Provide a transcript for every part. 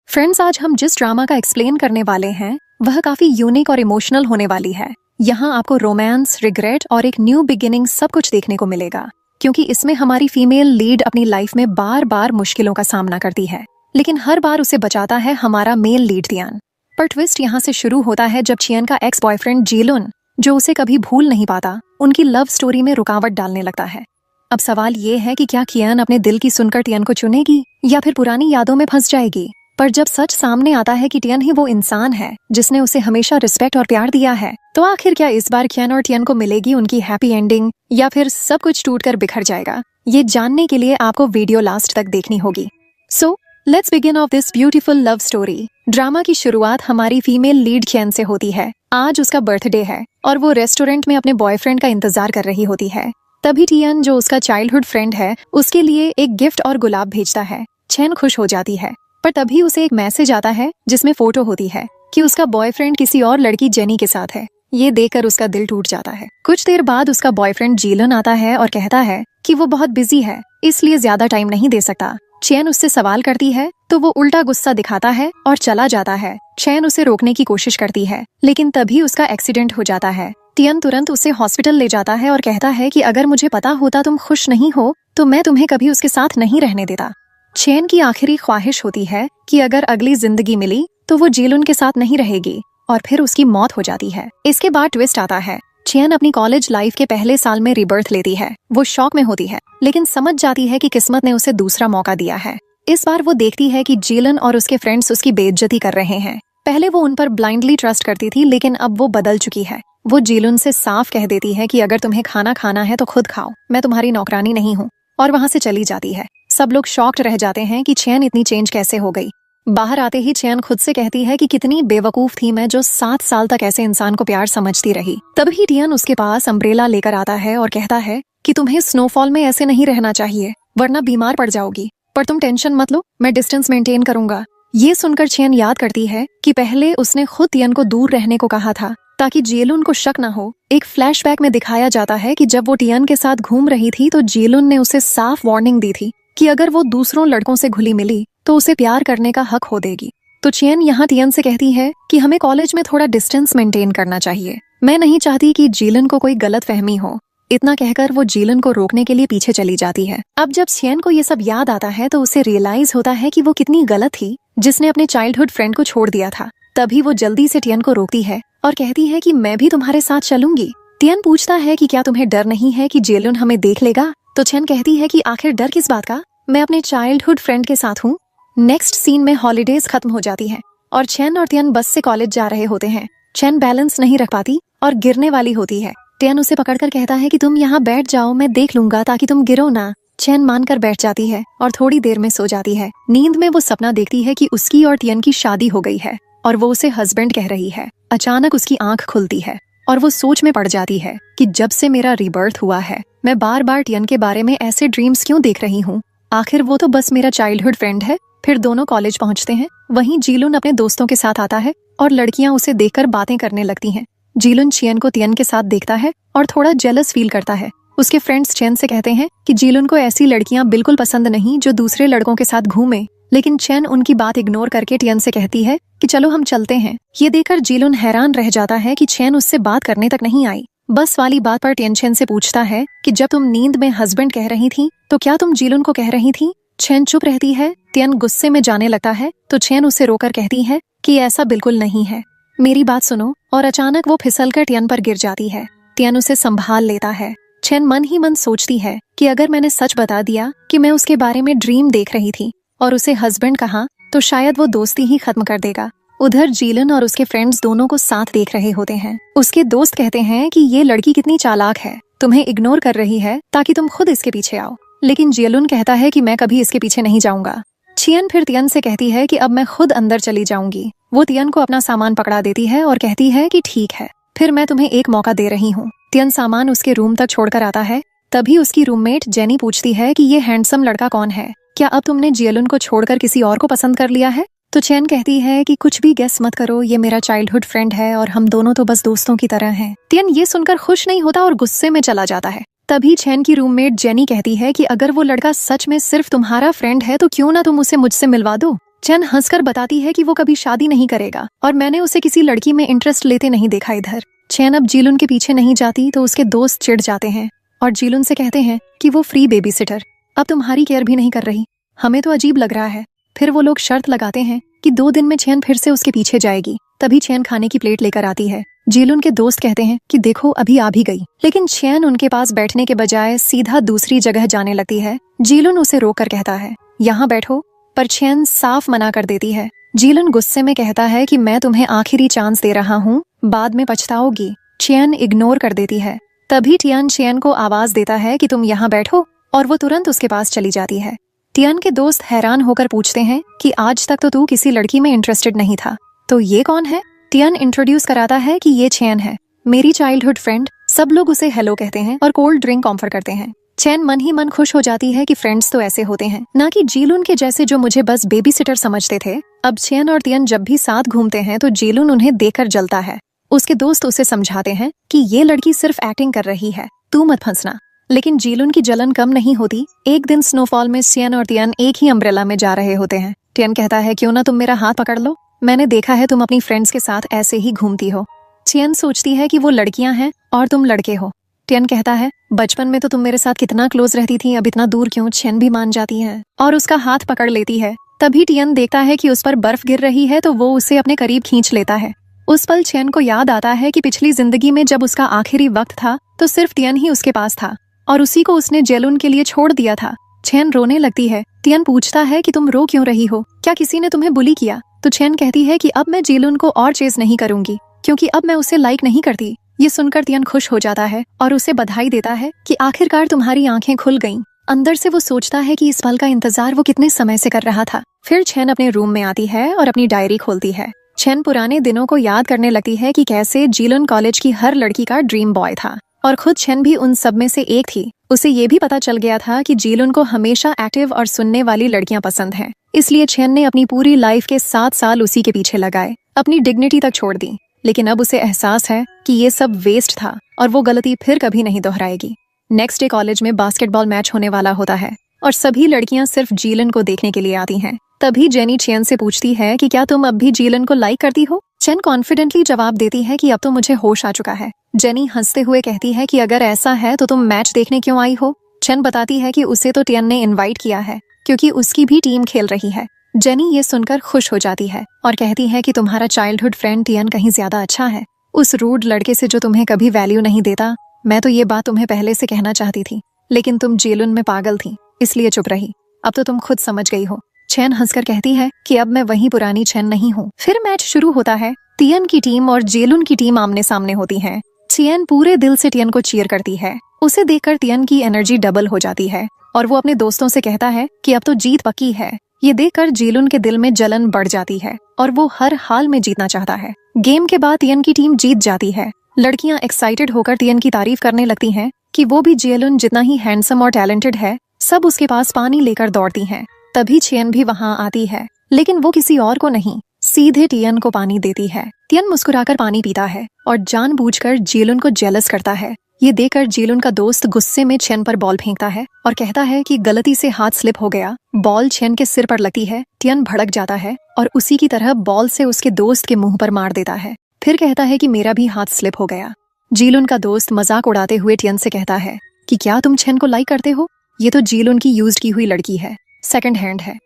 Friends, आज हम जिस ड्रामा का एक्सप्लेन करने वाले हैं वह काफी यूनिक और इमोशनल होने वाली है। यहाँ आपको रोमांस, रिग्रेट और एक न्यू बिगिनिंग सब कुछ देखने को मिलेगा, क्योंकि इसमें हमारी फीमेल लीड अपनी लाइफ में बार बार मुश्किलों का सामना करती है, लेकिन हर बार उसे बचाता है हमारा मेल लीड तियान। पर ट्विस्ट यहाँ से शुरू होता है जब चियन का एक्स बॉयफ्रेंड जीलुन, जो उसे कभी भूल नहीं पाता, उनकी लव स्टोरी में रुकावट डालने लगता है। अब सवाल ये है कि क्या कियान अपने दिल की सुनकर टियन को चुनेगी या फिर पुरानी यादों में फंस जाएगी। पर जब सच सामने आता है कि टियन ही वो इंसान है जिसने उसे हमेशा रिस्पेक्ट और प्यार दिया है, तो आखिर क्या इस बार कियान और टियन को मिलेगी उनकी हैप्पी एंडिंग या फिर सब कुछ टूटकर बिखर जाएगा। ये जानने के लिए आपको वीडियो लास्ट तक देखनी होगी। So let's begin of this beautiful love story. Drama की शुरुआत हमारी फीमेल लीड कियान से होती है। आज उसका बर्थडे है और वो रेस्टोरेंट में अपने बॉयफ्रेंड का इंतजार कर रही होती है। तभी टियन, जो उसका चाइल्डहुड फ्रेंड है, उसके लिए एक गिफ्ट और गुलाब भेजता है। चैन खुश हो जाती है, पर तभी उसे एक मैसेज आता है जिसमें फोटो होती है कि उसका बॉयफ्रेंड किसी और लड़की जेनी के साथ है। ये देखकर उसका दिल टूट जाता है। कुछ देर बाद उसका बॉयफ्रेंड जीलन आता है और कहता है कि वो बहुत बिजी है, इसलिए ज्यादा टाइम नहीं दे सकता। चैन उससे सवाल करती है तो वो उल्टा गुस्सा दिखाता है और चला जाता है। चैन उसे रोकने की कोशिश करती है, लेकिन तभी उसका एक्सीडेंट हो जाता है। टियन तुरंत उसे हॉस्पिटल ले जाता है और कहता है कि अगर मुझे पता होता तुम खुश नहीं हो तो मैं तुम्हें कभी उसके साथ नहीं रहने देता। चैन की आखिरी ख्वाहिश होती है कि अगर अगली जिंदगी मिली तो वो जीलुन के साथ नहीं रहेगी, और फिर उसकी मौत हो जाती है। इसके बाद ट्विस्ट आता है। चैन अपनी कॉलेज लाइफ के पहले साल में रिबर्थ लेती है। वो शॉक में होती है, लेकिन समझ जाती है कि किस्मत ने उसे दूसरा मौका दिया है। इस बार वो देखती है कि जीलन और उसके फ्रेंड्स उसकी बेइज्जती कर रहे हैं। पहले वो उन पर ब्लाइंडली ट्रस्ट करती थी, लेकिन अब वो बदल चुकी है। वो जीलन से साफ कह देती है कि अगर तुम्हें खाना खाना है तो खुद खाओ, मैं तुम्हारी नौकरानी नहीं हूँ, और वहाँ से चली जाती है। सब लोग शॉक्ड रह जाते हैं कि चैन इतनी चेंज कैसे हो गई। बाहर आते ही चैन खुद से कहती है कि कितनी बेवकूफ थी मैं, जो 7 साल तक ऐसे इंसान को प्यार समझती रही। तभी टियन उसके पास अम्ब्रेला लेकर आता है और कहता है कि तुम्हें स्नोफॉल में ऐसे नहीं रहना चाहिए, वरना बीमार पड़ जाओगी। पर तुम टेंशन मत लो, मैं डिस्टेंस मेंटेन करूंगा। ये सुनकर चैन याद करती है कि पहले उसने खुद टियन को दूर रहने को कहा था ताकि जेलुन को शक न हो। एक फ्लैशबैक में दिखाया जाता है कि जब वो टियन के साथ घूम रही थी तो जेलुन ने उसे साफ वार्निंग दी थी कि अगर वो दूसरों लड़कों से घुली मिली तो उसे प्यार करने का हक खो देगी। तो चैन यहाँ टियन से कहती है कि हमें कॉलेज में थोड़ा डिस्टेंस मेंटेन करना चाहिए, मैं नहीं चाहती कि जीलन को कोई गलत फहमी हो। इतना कहकर वो जीलन को रोकने के लिए पीछे चली जाती है। अब जब चैन को ये सब याद आता है तो उसे रियलाइज होता है कि वो कितनी गलत थी जिसने अपने चाइल्डहुड फ्रेंड को छोड़ दिया था। तभी वो जल्दी से टियन को रोकती है और कहती है कि मैं भी तुम्हारे साथ चलूंगी। टियन पूछता है कि क्या तुम्हें डर नहीं है कि जेलुन हमें देख लेगा। तो चैन कहती है कि आखिर डर किस बात का, मैं अपने चाइल्डहुड फ्रेंड के साथ हूँ। नेक्स्ट सीन में हॉलीडेज खत्म हो जाती है और चैन और टियन बस से कॉलेज जा रहे होते हैं। चैन बैलेंस नहीं रख पाती और गिरने वाली होती है। टियन उसे पकड़कर कहता है कि तुम यहाँ बैठ जाओ, मैं देख लूंगा ताकि तुम गिरो ना। चैन मानकर बैठ जाती है और थोड़ी देर में सो जाती है। नींद में वो सपना देखती है कि उसकी और टियन की शादी हो गई है और वो उसे हस्बैंड कह रही है। अचानक उसकी आंख खुलती है और वो सोच में पड़ जाती है कि जब से मेरा रीबर्थ हुआ है मैं बार बार टियन के बारे में ऐसे ड्रीम्स क्यों देख रही हूँ। आखिर वो तो बस मेरा चाइल्डहुड फ्रेंड है। फिर दोनों कॉलेज पहुँचते हैं। वहीं जीलुन अपने दोस्तों के साथ आता है और लड़कियां उसे देखकर बातें करने लगती हैं। जीलुन चियन को टियन के साथ देखता है और थोड़ा जेलस फील करता है। उसके फ्रेंड्स चैन से कहते हैं कि जीलुन को ऐसी लड़कियां बिल्कुल पसंद नहीं जो दूसरे लड़कों के साथ घूमे, लेकिन चैन उनकी बात इग्नोर करके टियन से कहती है कि चलो हम चलते हैं। ये देखकर जीलुन हैरान रह जाता है कि चैन उससे बात करने तक नहीं आई। बस वाली बात पर टियन चैन से पूछता है कि जब तुम नींद में हस्बैंड कह रही थी तो क्या तुम जीलुन को कह रही थी। चैन चुप रहती है। टियन गुस्से में जाने लगता है तो चैन उसे रोकर कहती है कि ऐसा बिल्कुल नहीं है, मेरी बात सुनो। और अचानक वो फिसलकर टियन पर गिर जाती है। टियन उसे संभाल लेता है। चैन मन ही मन सोचती है कि अगर मैंने सच बता दिया कि मैं उसके बारे में ड्रीम देख रही थी और उसे हस्बैंड कहा तो शायद वो दोस्ती ही खत्म कर देगा। उधर जीलन और उसके फ्रेंड्स दोनों को साथ देख रहे होते हैं। उसके दोस्त कहते हैं कि ये लड़की कितनी चालाक है, तुम्हें इग्नोर कर रही है ताकि तुम खुद इसके पीछे आओ। लेकिन जीलन कहता है कि मैं कभी इसके पीछे नहीं जाऊंगा। चियन फिर टियन से कहती है कि अब मैं खुद अंदर चली जाऊंगी। वो टियन को अपना सामान पकड़ा देती है और कहती है कि ठीक है, फिर मैं तुम्हें एक मौका दे रही हूँ। टियन सामान उसके रूम तक छोड़कर आता है। तभी उसकी रूममेट जेनी पूछती है कि ये हैंडसम लड़का कौन है, क्या अब तुमने जियलुन को छोड़कर किसी और को पसंद कर लिया है। तो चैन कहती है कि कुछ भी गेस मत करो, ये मेरा चाइल्डहुड फ्रेंड है और हम दोनों तो बस दोस्तों की तरह हैं। टियन ये सुनकर खुश नहीं होता और गुस्से में चला जाता है। तभी चैन की रूममेट जेनी कहती है कि अगर वो लड़का सच में सिर्फ तुम्हारा फ्रेंड है तो क्यों ना तुम उसे मुझसे मिलवा दो। चैन हंसकर बताती है कि वो कभी शादी नहीं करेगा और मैंने उसे किसी लड़की में इंटरेस्ट लेते नहीं देखा इधर। चैन अब जीलुन के पीछे नहीं जाती तो उसके दोस्त चिढ़ जाते हैं और जीलुन से कहते हैं कि वो फ्री बेबी सिटर अब तुम्हारी केयर भी नहीं कर रही, हमें तो अजीब लग रहा है। फिर वो लोग शर्त लगाते हैं कि 2 दिन में चैन फिर से उसके पीछे जाएगी। तभी चैन खाने की प्लेट लेकर आती है। जीलुन के दोस्त कहते हैं कि देखो अभी आ भी गई, लेकिन चैन उनके पास बैठने के बजाय सीधा दूसरी जगह जाने लगती है। जीलुन उसे रोक कर कहता है यहाँ बैठो, पर चैन साफ मना कर देती है। जीलुन गुस्से में कहता है कि मैं तुम्हें आखिरी चांस दे रहा हूँ, बाद में पछताओगी। चैन इग्नोर कर देती है। तभी टियान चैन को आवाज देता है कि तुम यहाँ बैठो और वो तुरंत उसके पास चली जाती है। टियान के दोस्त हैरान होकर पूछते हैं कि आज तक तो तू किसी लड़की में इंटरेस्टेड नहीं था, तो ये कौन है? टियान इंट्रोड्यूस कराता है कि ये चैन है, मेरी चाइल्डहुड फ्रेंड। सब लोग उसे हेलो कहते हैं और कोल्ड ड्रिंक ऑफर करते हैं। चैन मन ही मन खुश हो जाती है कि फ्रेंड्स तो ऐसे होते हैं, ना कि जीलुन के जैसे जो मुझे बस बेबी सिटर समझते थे। अब चैन और टियान जब भी साथ घूमते हैं तो जीलुन उन्हें देखकर जलता है। उसके दोस्त उसे समझाते हैं कि ये लड़की सिर्फ एक्टिंग कर रही है, तू मत फंसना। लेकिन जीलुन की जलन कम नहीं होती। एक दिन स्नोफॉल में चैन और टियान एक ही अम्ब्रेला में जा रहे होते हैं। टियान कहता है क्यों ना तुम मेरा हाथ पकड़ लो, मैंने देखा है तुम अपनी फ्रेंड्स के साथ ऐसे ही घूमती हो। चैन सोचती है कि वो लड़कियां हैं और तुम लड़के हो। टियान कहता है बचपन में तो तुम मेरे साथ कितना क्लोज रहती थी, अब इतना दूर क्यों? चैन भी मान जाती है और उसका हाथ पकड़ लेती है। तभी टियान देखता है कि उस पर बर्फ गिर रही है तो वो उसे अपने करीब खींच लेता है। उस पल चैन को याद आता है कि पिछली जिंदगी में जब उसका आखिरी वक्त था तो सिर्फ टियान ही उसके पास था और उसी को उसने जेलुन के लिए छोड़ दिया था। चैन रोने लगती है। टियान पूछता है कि तुम रो क्यों रही हो, क्या किसी ने तुम्हें बुली किया? तो चैन कहती है कि अब मैं जेलुन को और चेज नहीं करूंगी क्योंकि अब मैं उसे लाइक नहीं करती। ये सुनकर टियान खुश हो जाता है और उसे बधाई देता है कि आखिरकार तुम्हारी आंखें खुल गईं। अंदर से वो सोचता है कि इस पल का इंतजार वो कितने समय से कर रहा था। फिर चैन अपने रूम में आती है और अपनी डायरी खोलती है। चैन पुराने दिनों को याद करने लगती है कि कैसे जीलन कॉलेज की हर लड़की का ड्रीम बॉय था और खुद चैन भी उन सब में से एक थी। उसे ये भी पता चल गया था कि जीलन को हमेशा एक्टिव और सुनने वाली लड़कियां पसंद हैं। इसलिए चैन ने अपनी पूरी लाइफ के 7 साल उसी के पीछे लगाए, अपनी डिग्निटी तक छोड़ दी। लेकिन अब उसे एहसास है कि ये सब वेस्ट था और वो गलती फिर कभी नहीं दोहराएगी। नेक्स्ट डे कॉलेज में बास्केटबॉल मैच होने वाला होता है और सभी लड़कियां सिर्फ जीलन को देखने के लिए आती हैं। तभी जेनी चैन से पूछती है कि क्या तुम अब भी जीलन को लाइक करती हो? चैन कॉन्फिडेंटली जवाब देती है कि अब तो मुझे होश आ चुका है। जेनी हंसते हुए कहती है कि अगर ऐसा है तो तुम मैच देखने क्यों आई हो? चैन बताती है कि उसे तो टियान ने इनवाइट किया है क्योंकि उसकी भी टीम खेल रही है। जेनी ये सुनकर खुश हो जाती है और कहती है कि तुम्हारा चाइल्डहुड फ्रेंड टियान कहीं ज्यादा अच्छा है उस रूड लड़के से जो तुम्हें कभी वैल्यू नहीं देता। मैं तो ये बात तुम्हें पहले से कहना चाहती थी, लेकिन तुम जेलन में पागल थी इसलिए चुप रही। अब तो तुम खुद समझ गई हो। चैन हंसकर कहती है कि अब मैं वही पुरानी चैन नहीं हूँ। फिर मैच शुरू होता है। टियान की टीम और जेलुन की टीम आमने सामने होती है। चैन पूरे दिल से टियान को चीयर करती है। उसे देखकर टियान की एनर्जी डबल हो जाती है और वो अपने दोस्तों से कहता है कि अब तो जीत पक्की है। ये देखकर जेलुन के दिल में जलन बढ़ जाती है और वो हर हाल में जीतना चाहता है। गेम के बाद टियान की टीम जीत जाती है। लड़कियां एक्साइटेड होकर टियान की तारीफ करने लगती हैं कि वो भी जेलुन जितना ही हैंडसम और टैलेंटेड है। सब उसके पास पानी लेकर दौड़ती हैं। तभी चैन भी वहां आती है, लेकिन वो किसी और को नहीं, सीधे टियान को पानी देती है। टियान मुस्कुराकर पानी पीता है और जानबूझकर जेलुन को जेलस करता है। ये देखकर जेलुन का दोस्त गुस्से में चैन पर बॉल फेंकता है और कहता है कि गलती से हाथ स्लिप हो गया। बॉल चैन के सिर पर लगती है। टियान भड़क जाता है और उसी की तरह बॉल से उसके दोस्त के मुंह पर मार देता है। फिर कहता है कि मेरा भी हाथ स्लिप हो गया। जेलुन का दोस्त मजाक उड़ाते हुए टियान से कहता है कि क्या तुम चैन को लाइक करते हो? ये तो जेलुन की यूज्ड की हुई लड़की है, सेकंड हैंड है।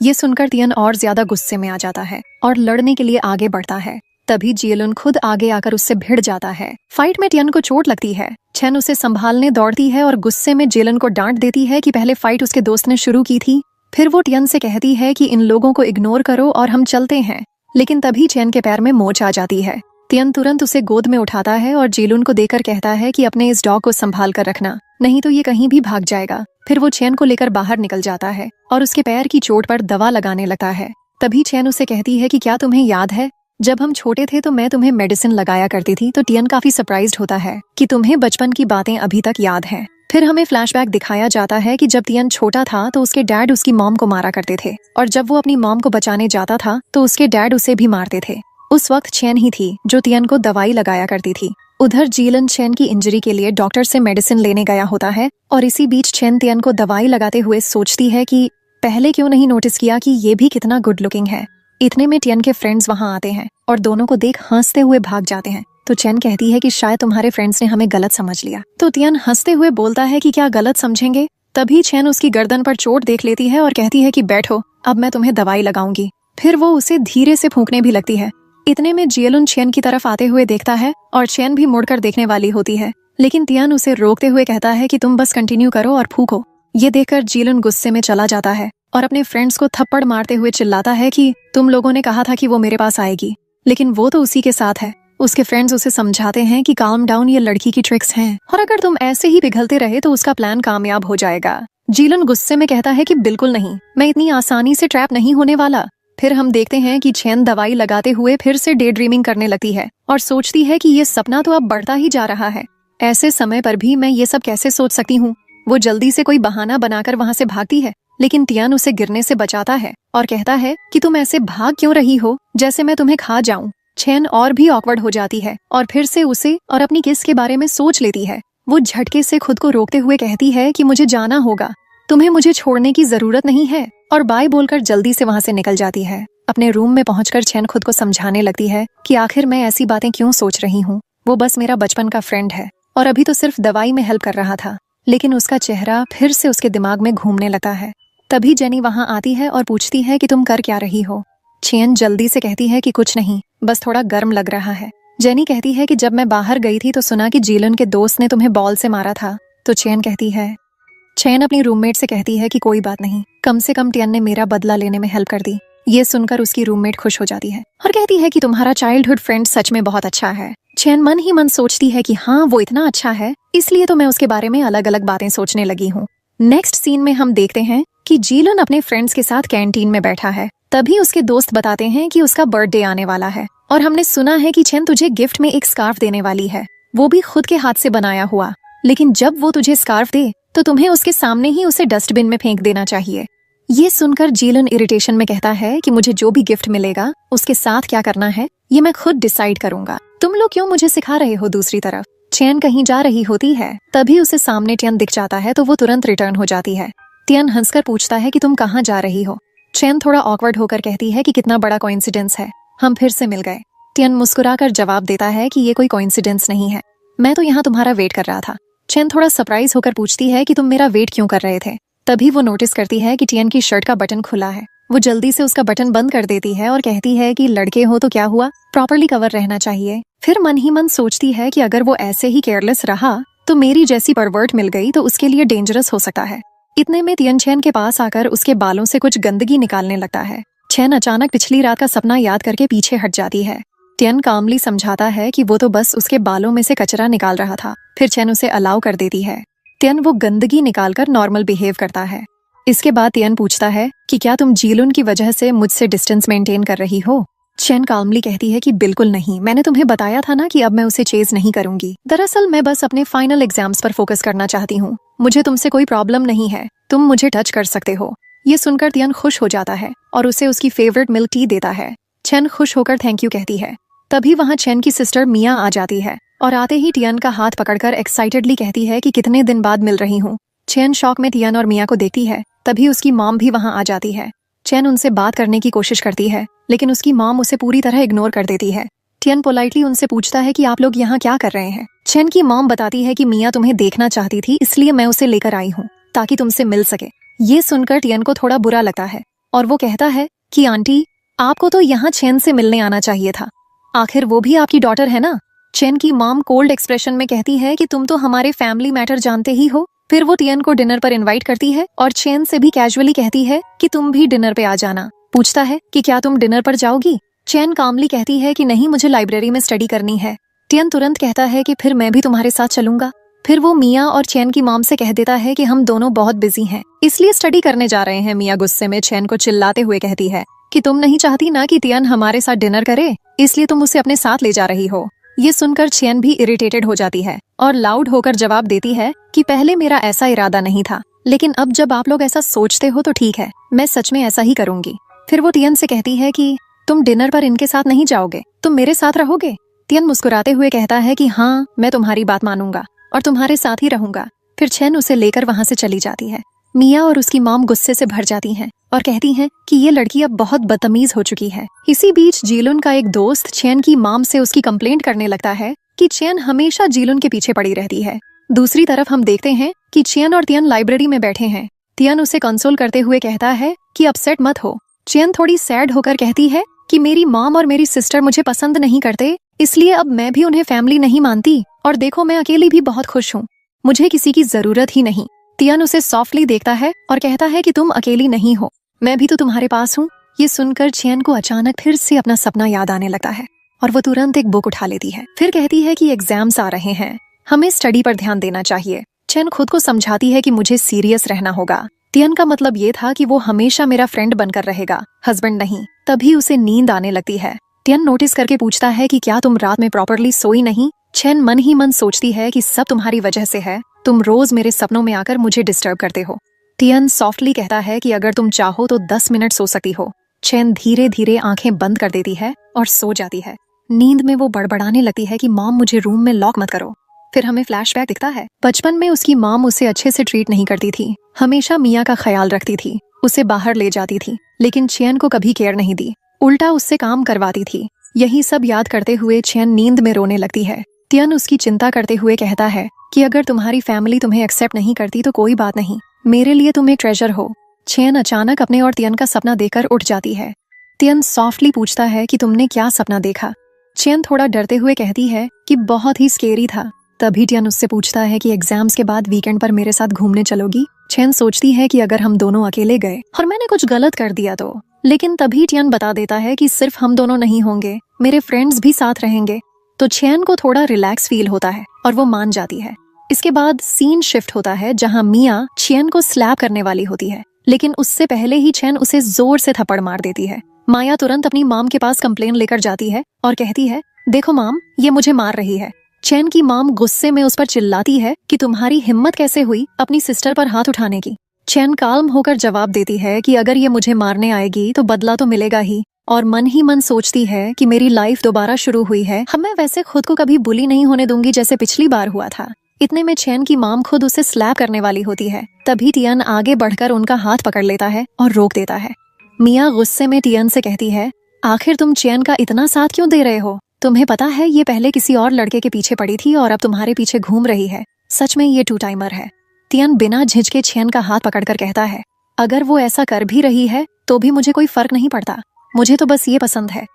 ये सुनकर टियान और ज्यादा गुस्से में आ जाता है और लड़ने के लिए आगे बढ़ता है। तभी जेलुन खुद आगे आकर उससे भिड़ जाता है। फाइट में टियान को चोट लगती है। चैन उसे संभालने दौड़ती है और गुस्से में जेलन को डांट देती है कि पहले फाइट उसके दोस्त ने शुरू की थी। फिर वो टियान से कहती है कि इन लोगों को इग्नोर करो और हम चलते हैं। लेकिन तभी चैन के पैर में मोच आ जाती है। टियान तुरंत उसे गोद में उठाता है और जेलुन को देकर कहता है कि अपने इस डॉग को संभाल कर रखना, नहीं तो ये कहीं भी भाग जाएगा। फिर वो चैन को लेकर बाहर निकल जाता है और उसके पैर की चोट पर दवा लगाने लगता है। तभी चैन उसे कहती है कि क्या तुम्हें याद है जब हम छोटे थे तो मैं तुम्हें मेडिसिन लगाया करती थी? तो टियान काफी सरप्राइज्ड होता है कि तुम्हें बचपन की बातें अभी तक याद हैं। फिर हमें फ्लैशबैक दिखाया जाता है कि जब टियान छोटा था तो उसके डैड उसकी मॉम को मारा करते थे और जब वो अपनी मॉम को बचाने जाता था तो उसके डैड उसे भी मारते थे। उस वक्त चैन ही थी जो टियान को दवाई लगाया करती थी। उधर जेलन चैन की इंजरी के लिए डॉक्टर से मेडिसिन लेने गया होता है और इसी बीच चैन टियान को दवाई लगाते हुए सोचती है कि पहले क्यों नहीं नोटिस किया कि ये भी कितना गुड लुकिंग है। इतने में टियन के फ्रेंड्स वहाँ आते हैं और दोनों को देख हंसते हुए भाग जाते हैं। तो चैन कहती है कि शायद तुम्हारे फ्रेंड्स ने हमें गलत समझ लिया। तो टियन हंसते हुए बोलता है कि क्या गलत समझेंगे। तभी चैन उसकी गर्दन पर चोट देख लेती है और कहती है कि बैठो, अब मैं तुम्हें दवाई लगाऊंगी। फिर वो उसे धीरे से फूंकने भी लगती है। इतने में जियलुन चैन की तरफ आते हुए देखता है और चैन भी मुड़कर देखने वाली होती है, लेकिन टियन उसे रोकते हुए कहता है कि तुम बस कंटिन्यू करो और फूको। ये देखकर जियलुन गुस्से में चला जाता है और अपने फ्रेंड्स को थप्पड़ मारते हुए चिल्लाता है कि तुम लोगों ने कहा था कि वो मेरे पास आएगी, लेकिन वो तो उसी के साथ है। उसके फ्रेंड्स उसे समझाते हैं कि काम डाउन, ये लड़की की ट्रिक्स हैं और अगर तुम ऐसे ही पिघलते रहे तो उसका प्लान कामयाब हो जाएगा। जियलुन गुस्से में कहता है कि बिल्कुल नहीं, मैं इतनी आसानी से ट्रैप नहीं होने वाला। फिर हम देखते हैं कि चैन दवाई लगाते हुए फिर से डे ड्रीमिंग करने लगती है और सोचती है कि ये सपना तो अब बढ़ता ही जा रहा है। ऐसे समय पर भी मैं ये सब कैसे सोच सकती हूँ। वो जल्दी से कोई बहाना बनाकर वहाँ से भागती है, लेकिन टियन उसे गिरने से बचाता है और कहता है कि तुम ऐसे भाग क्यों रही हो जैसे मैं तुम्हें खा जाऊं। चैन और भी ऑकवर्ड हो जाती है और फिर से उसे और अपनी किस के बारे में सोच लेती है। वो झटके से खुद को रोकते हुए कहती है कि मुझे जाना होगा, तुम्हें मुझे छोड़ने की जरूरत नहीं है, और बाय बोलकर जल्दी से वहाँ से निकल जाती है। अपने रूम में पहुंचकर चैन खुद को समझाने लगती है कि आखिर मैं ऐसी बातें क्यों सोच रही हूँ। वो बस मेरा बचपन का फ्रेंड है और अभी तो सिर्फ दवाई में हेल्प कर रहा था, लेकिन उसका चेहरा फिर से उसके दिमाग में घूमने लगता है। तभी जेनी वहाँ आती है और पूछती है कि तुम कर क्या रही हो। चैन जल्दी से कहती है कि कुछ नहीं, बस थोड़ा गर्म लग रहा है। जेनी कहती है कि जब मैं बाहर गई थी तो सुना कि जियलुन के दोस्त ने तुम्हें बॉल से मारा था। तो चैन अपनी रूममेट से कहती है कि कोई बात नहीं, कम से कम टियन ने मेरा बदला लेने में हेल्प कर दी। ये सुनकर उसकी रूममेट खुश हो जाती है और कहती है कि तुम्हारा चाइल्डहुड फ्रेंड सच में बहुत अच्छा है। चैन मन ही मन सोचती है कि हाँ, वो इतना अच्छा है, इसलिए तो मैं उसके बारे में अलग अलग बातें सोचने लगी हूँ। नेक्स्ट सीन में हम देखते हैं कि जियलुन अपने फ्रेंड्स के साथ कैंटीन में बैठा है। तभी उसके दोस्त बताते हैं कि उसका बर्थडे आने वाला है और हमने सुना है कि चैन तुझे गिफ्ट में एक स्कार्फ देने वाली है, वो भी खुद के हाथ से बनाया हुआ। लेकिन जब वो तुझे स्कार्फ दे तो तुम्हें उसके सामने ही उसे डस्टबिन में फेंक देना चाहिए। ये सुनकर जियलुन इरिटेशन में कहता है कि मुझे जो भी गिफ्ट मिलेगा उसके साथ क्या करना है ये मैं खुद डिसाइड करूंगा, तुम लोग क्यों मुझे सिखा रहे हो। दूसरी तरफ चैन कहीं जा रही होती है, तभी उसे सामने टियन दिख जाता है तो वो तुरंत रिटर्न हो जाती है। टियन हंसकर पूछता है कि तुम कहाँ जा रही हो। चैन थोड़ा ऑकवर्ड होकर कहती है कि कितना बड़ा कोइंसिडेंस है, हम फिर से मिल गए। टियन मुस्कुराकर जवाब देता है कि ये कोई कोइंसिडेंस नहीं है, मैं तो यहाँ तुम्हारा वेट कर रहा था। चैन थोड़ा सरप्राइज होकर पूछती है कि तुम मेरा वेट क्यों कर रहे थे। तभी वो नोटिस करती है कि टियन की शर्ट का बटन खुला है। वो जल्दी से उसका बटन बंद कर देती है और कहती है कि लड़के हो तो क्या हुआ, प्रॉपर्ली कवर रहना चाहिए। फिर मन ही मन सोचती है कि अगर वो ऐसे ही केयरलेस रहा तो मेरी जैसी परवर्ट मिल गई तो उसके लिए डेंजरस हो सकता है। इतने में टियन चैन के पास आकर उसके बालों से कुछ गंदगी निकालने लगता है। चैन अचानक पिछली रात का सपना याद करके पीछे हट जाती है। टियन कामली समझाता है कि वो तो बस उसके बालों में से कचरा निकाल रहा था। फिर चैन उसे अलाउ कर देती है। टियन वो गंदगी निकालकर नॉर्मल बिहेव करता है। इसके बाद टियन पूछता है कि क्या तुम जियलुन की वजह से मुझसे डिस्टेंस मेंटेन कर रही हो। चैन कामली कहती है कि बिल्कुल नहीं, मैंने तुम्हें बताया था ना कि अब मैं उसे चेज नहीं करूंगी। दरअसल मैं बस अपने फाइनल एग्जाम्स पर फोकस करना चाहती हूँ, मुझे तुमसे कोई प्रॉब्लम नहीं है, तुम मुझे टच कर सकते हो। ये सुनकर टियन खुश हो जाता है और उसे उसकी फेवरेट मिल्क टी देता है। चैन खुश होकर थैंक यू कहती है। तभी वहाँ चैन की सिस्टर मिया आ जाती है और आते ही टियन का हाथ पकड़कर एक्साइटेडली कहती है कि कितने दिन बाद मिल रही हूँ। चैन शॉक में टियन और मिया को देखती है। तभी उसकी मॉम भी वहाँ आ जाती है। चैन उनसे बात करने की कोशिश करती है, लेकिन उसकी मॉम उसे पूरी तरह इग्नोर कर देती है। टियन पोलाइटली उनसे पूछता है कि आप लोग यहाँ क्या कर रहे हैं। चैन की मॉम बताती है कि मिया तुम्हें देखना चाहती थी, इसलिए मैं उसे लेकर आई हूँ ताकि तुमसे मिल सके। ये सुनकर टियन को थोड़ा बुरा लगता है और वो कहता है कि आंटी, आपको तो यहाँ चैन से मिलने आना चाहिए था, आखिर वो भी आपकी डॉटर है ना। चैन की मॉम कोल्ड एक्सप्रेशन में कहती है कि तुम तो हमारे फैमिली मैटर जानते ही हो। फिर वो टियन को डिनर पर इनवाइट करती है और चैन से भी कैजुअली कहती है कि तुम भी डिनर पे आ जाना। पूछता है कि क्या तुम डिनर पर जाओगी। चैन कामली कहती है कि नहीं, मुझे लाइब्रेरी में स्टडी करनी है। टियन तुरंत कहता है कि फिर मैं भी तुम्हारे साथ चलूंगा। फिर वो मिया और चैन की मॉम से कह देता है कि हम दोनों बहुत बिजी हैं, इसलिए स्टडी करने जा रहे हैं। मिया गुस्से में चैन को चिल्लाते हुए कहती है कि तुम नहीं चाहती ना कि टियन हमारे साथ डिनर करे, इसलिए तुम उसे अपने साथ ले जा रही हो। ये सुनकर चैन भी इरिटेटेड हो जाती है और लाउड होकर जवाब देती है कि पहले मेरा ऐसा इरादा नहीं था, लेकिन अब जब आप लोग ऐसा सोचते हो तो ठीक है, मैं सच में ऐसा ही करूंगी। फिर वो टियन से कहती है कि तुम डिनर पर इनके साथ नहीं जाओगे, तुम मेरे साथ रहोगे। टियन मुस्कुराते हुए कहता है कि हाँ, मैं तुम्हारी बात मानूंगा और तुम्हारे साथ ही रहूंगा। फिर चैन उसे लेकर वहां से चली जाती है। मिया और उसकी मॉम गुस्से से भर जाती हैं और कहती हैं कि ये लड़की अब बहुत बदतमीज हो चुकी है। इसी बीच जीलुन का एक दोस्त चेन की मॉम से उसकी कंप्लेंट करने लगता है कि चेन हमेशा जीलुन के पीछे पड़ी रहती है। दूसरी तरफ हम देखते हैं कि चेन और तियन लाइब्रेरी में बैठे हैं। तियन उसे कंसोल करते हुए कहता है कि अपसेट मत हो। चेन थोड़ी सैड होकर कहती है कि मेरी मॉम और मेरी सिस्टर मुझे पसंद नहीं करते, इसलिए अब मैं भी उन्हें फैमिली नहीं मानती, और देखो मैं अकेली भी बहुत खुश हूँ, मुझे किसी की जरूरत ही नहीं। तियन उसे सॉफ्टली देखता है और कहता है कि तुम अकेली नहीं हो, मैं भी तो तुम्हारे पास हूँ। ये सुनकर चेन को अचानक फिर से अपना सपना याद आने लगता है और वो तुरंत एक बुक उठा लेती है। फिर कहती है कि एग्जाम्स आ रहे हैं, हमें स्टडी पर ध्यान देना चाहिए। चेन खुद को समझाती है कि मुझे सीरियस रहना होगा। तियन का मतलब ये था कि वो हमेशा मेरा फ्रेंड बनकर रहेगा, हस्बैंड नहीं। तभी उसे नींद आने लगती है। तियन नोटिस करके पूछता है कि क्या तुम रात में प्रॉपरली सोई नहीं? चेन मन ही मन सोचती है कि सब तुम्हारी वजह से है, तुम रोज मेरे सपनों में आकर मुझे डिस्टर्ब करते हो। तियन सॉफ्टली कहता है कि अगर तुम चाहो तो 10 मिनट सो सकती हो। चेन धीरे धीरे आंखें बंद कर देती है और सो जाती है। नींद में वो बड़बड़ाने लगती है कि मॉम मुझे रूम में लॉक मत करो। फिर हमें फ्लैशबैक दिखता है। बचपन में उसकी मॉम उसे अच्छे से ट्रीट नहीं करती थी, हमेशा मिया का ख्याल रखती थी, उसे बाहर ले जाती थी, लेकिन चेन को कभी केयर नहीं दी, उल्टा उससे काम करवाती थी। यही सब याद करते हुए चेन नींद में रोने लगती है। तियन उसकी चिंता करते हुए कहता है कि अगर तुम्हारी फैमिली तुम्हें एक्सेप्ट नहीं करती तो कोई बात नहीं, मेरे लिए तुम एक ट्रेजर हो। चेन अचानक अपने और तियन का सपना देखकर उठ जाती है। तियन सॉफ्टली पूछता है कि तुमने क्या सपना देखा? चेन थोड़ा डरते हुए कहती है कि बहुत ही स्केरी था। तभी तियन उससे पूछता है कि एग्जाम्स के बाद वीकेंड पर मेरे साथ घूमने चलोगी? चेन सोचती है कि अगर हम दोनों अकेले गए और मैंने कुछ गलत कर दिया तो, लेकिन तभी तियन बता देता है कि सिर्फ हम दोनों नहीं होंगे, मेरे फ्रेंड्स भी साथ रहेंगे। तो चेन को थोड़ा रिलैक्स फील होता है और वो मान जाती है। इसके बाद सीन शिफ्ट होता है जहां मिया चेन को स्लैप करने वाली होती है, लेकिन उससे पहले ही चेन उसे जोर से थप्पड़ मार देती है। माया तुरंत अपनी मॉम के पास कंप्लेन लेकर जाती है और कहती है, देखो मॉम, ये मुझे मार रही है। चेन की मॉम गुस्से में उस पर चिल्लाती है कि तुम्हारी हिम्मत कैसे हुई अपनी सिस्टर पर हाथ उठाने की। चेन काल्म होकर जवाब देती है कि अगर ये मुझे मारने आएगी तो बदला तो मिलेगा ही, और मन ही मन सोचती है कि मेरी लाइफ दोबारा शुरू हुई है, मैं वैसे खुद को कभी बुली नहीं होने दूंगी जैसे पिछली बार हुआ था। इतने में चेन की मॉम खुद उसे स्लैप करने वाली होती है। तभी तियन आगे बढ़कर उनका हाथ पकड़ लेता है और रोक देता है। मिया गुस्से में तियन से कहती है, आखिर तुम चेन का इतना साथ क्यों दे रहे हो? तुम्हें पता है ये पहले किसी और लड़के के पीछे पड़ी थी और अब तुम्हारे पीछे घूम रही है। सच में ये 2 टाइमर है। तियन बिना झिझके चेन का हाथ पकड़कर कहता है, अगर वो ऐसा कर भी रही है तो भी मुझे कोई फर्क नहीं पड़ता, मुझे तो बस ये पसंद है।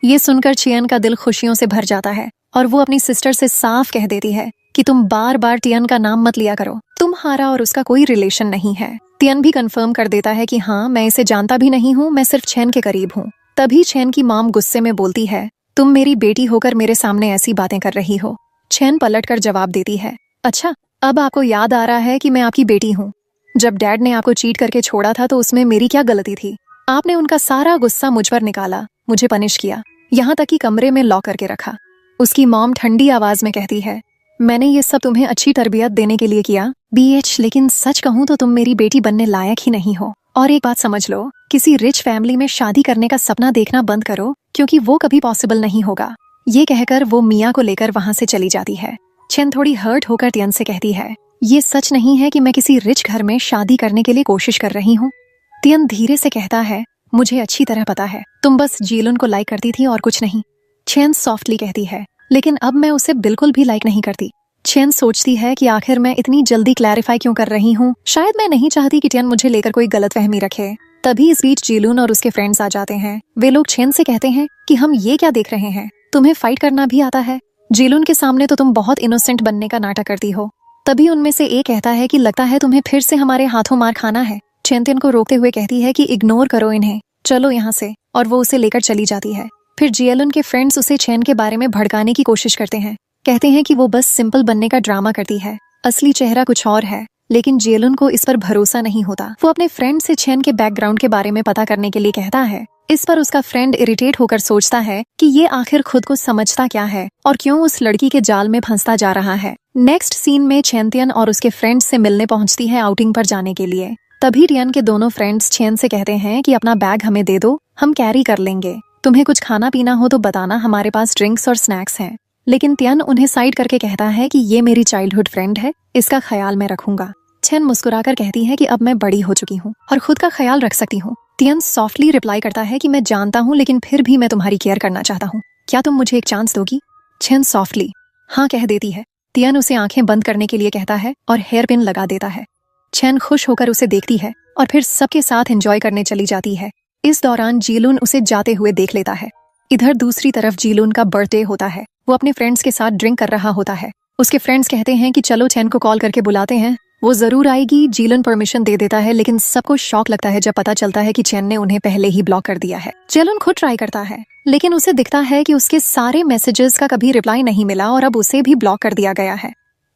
ये सुनकर चेन का दिल खुशियों से भर जाता है और वो अपनी सिस्टर से साफ कह देती है कि तुम बार बार तियन का नाम मत लिया करो, तुम्हारा और उसका कोई रिलेशन नहीं है। तियन भी कंफर्म कर देता है कि हाँ, मैं इसे जानता भी नहीं हूँ, मैं सिर्फ चेन के करीब हूँ। तभी चेन की मॉम गुस्से में बोलती है, तुम मेरी बेटी होकर मेरे सामने ऐसी बातें कर रही हो। चेन पलटकर जवाब देती है, अच्छा, अब आपको याद आ रहा है कि मैं आपकी बेटी हूँ। जब डैड ने आपको चीट करके छोड़ा था तो उसमें मेरी क्या गलती थी? आपने उनका सारा गुस्सा मुझ पर निकाला, मुझे पनिश किया, यहाँ तक कि कमरे में लॉक करके रखा। उसकी मॉम ठंडी आवाज में कहती है, मैंने ये सब तुम्हें अच्छी तरबियत देने के लिए किया BH, लेकिन सच कहूँ तो तुम मेरी बेटी बनने लायक ही नहीं हो। और एक बात समझ लो, किसी रिच फैमिली में शादी करने का सपना देखना बंद करो, क्योंकि वो कभी पॉसिबल नहीं होगा। ये कहकर वो मिया को लेकर वहाँ से चली जाती है। चेन थोड़ी हर्ट होकर तियन से कहती है, ये सच नहीं है कि मैं किसी रिच घर में शादी करने के लिए कोशिश कर रही हूँ। तियन धीरे से कहता है, मुझे अच्छी तरह पता है, तुम बस जीलन को लाइक करती थी और कुछ नहीं। चेन सॉफ्टली कहती है, लेकिन अब मैं उसे बिल्कुल भी लाइक नहीं करती। चेन सोचती है कि आखिर मैं इतनी जल्दी क्लैरिफाई क्यों कर रही हूँ, शायद मैं नहीं चाहती कि तियन मुझे लेकर कोई गलतफहमी रखे। तभी इस बीच जीलून और उसके फ्रेंड्स आ जाते हैं। वे लोग चेन से कहते हैं कि हम ये क्या देख रहे हैं, तुम्हें फाइट करना भी आता है? जीलून के सामने तो तुम बहुत इनोसेंट बनने का नाटक करती हो। तभी उनमें से एक कहता है कि लगता है तुम्हें फिर से हमारे हाथों मार खाना है। चेन तियन को रोकते हुए कहती है कि इग्नोर करो इन्हें, चलो यहाँ से, और वो उसे लेकर चली जाती है। फिर जीएलुन के फ्रेंड्स उसे चेन के बारे में भड़काने की कोशिश करते हैं, कहते हैं कि वो बस सिंपल बनने का ड्रामा करती है, असली चेहरा कुछ और है। लेकिन जीएलुन को इस पर भरोसा नहीं होता। वो अपने फ्रेंड से चेन के बैकग्राउंड के बारे में पता करने के लिए कहता है। इस पर उसका फ्रेंड इरिटेट होकर सोचता है कि ये आखिर खुद को समझता क्या है और क्यों उस लड़की के जाल में फंसता जा रहा है। नेक्स्ट सीन में चेन तियन और उसके फ्रेंड्स से मिलने पहुंचती है आउटिंग पर जाने के लिए। तभी तियन के दोनों फ्रेंड्स चेन से कहते हैं कि अपना बैग हमें दे दो, हम कैरी कर लेंगे, तुम्हें कुछ खाना पीना हो तो बताना, हमारे पास ड्रिंक्स और स्नैक्स हैं। लेकिन तियन उन्हें साइड करके कहता है कि ये मेरी चाइल्डहुड फ्रेंड है, इसका ख्याल मैं रखूंगा। चेन मुस्कुराकर कहती है कि अब मैं बड़ी हो चुकी हूँ और खुद का ख्याल रख सकती हूँ। तियन सॉफ्टली रिप्लाई करता है कि मैं जानता हूँ, लेकिन फिर भी मैं तुम्हारी केयर करना चाहता हूँ। क्या तुम मुझे एक चांस दोगी? चेन सॉफ्टली हाँ कह देती है। तियन उसे आंखें बंद करने के लिए कहता है और हेयर पिन लगा देता है। चेन खुश होकर उसे देखती है और फिर सबके साथ एंजॉय करने चली जाती है। इस दौरान जीलून उसे जाते हुए देख लेता है। इधर दूसरी तरफ जीलून का बर्थडे होता है। वो अपने फ्रेंड्स के साथ ड्रिंक कर रहा होता है। उसके फ्रेंड्स कहते हैं कि चलो चेन को कॉल करके बुलाते हैं, वो जरूर आएगी। जीलन परमिशन दे देता है, लेकिन सबको शॉक लगता है जब पता चलता है कि चेन ने उन्हें पहले ही ब्लॉक कर दिया है। जीलन खुद ट्राई करता है, लेकिन उसे दिखता है कि उसके सारे मैसेजेस का कभी रिप्लाई नहीं मिला और अब उसे भी ब्लॉक कर दिया गया है।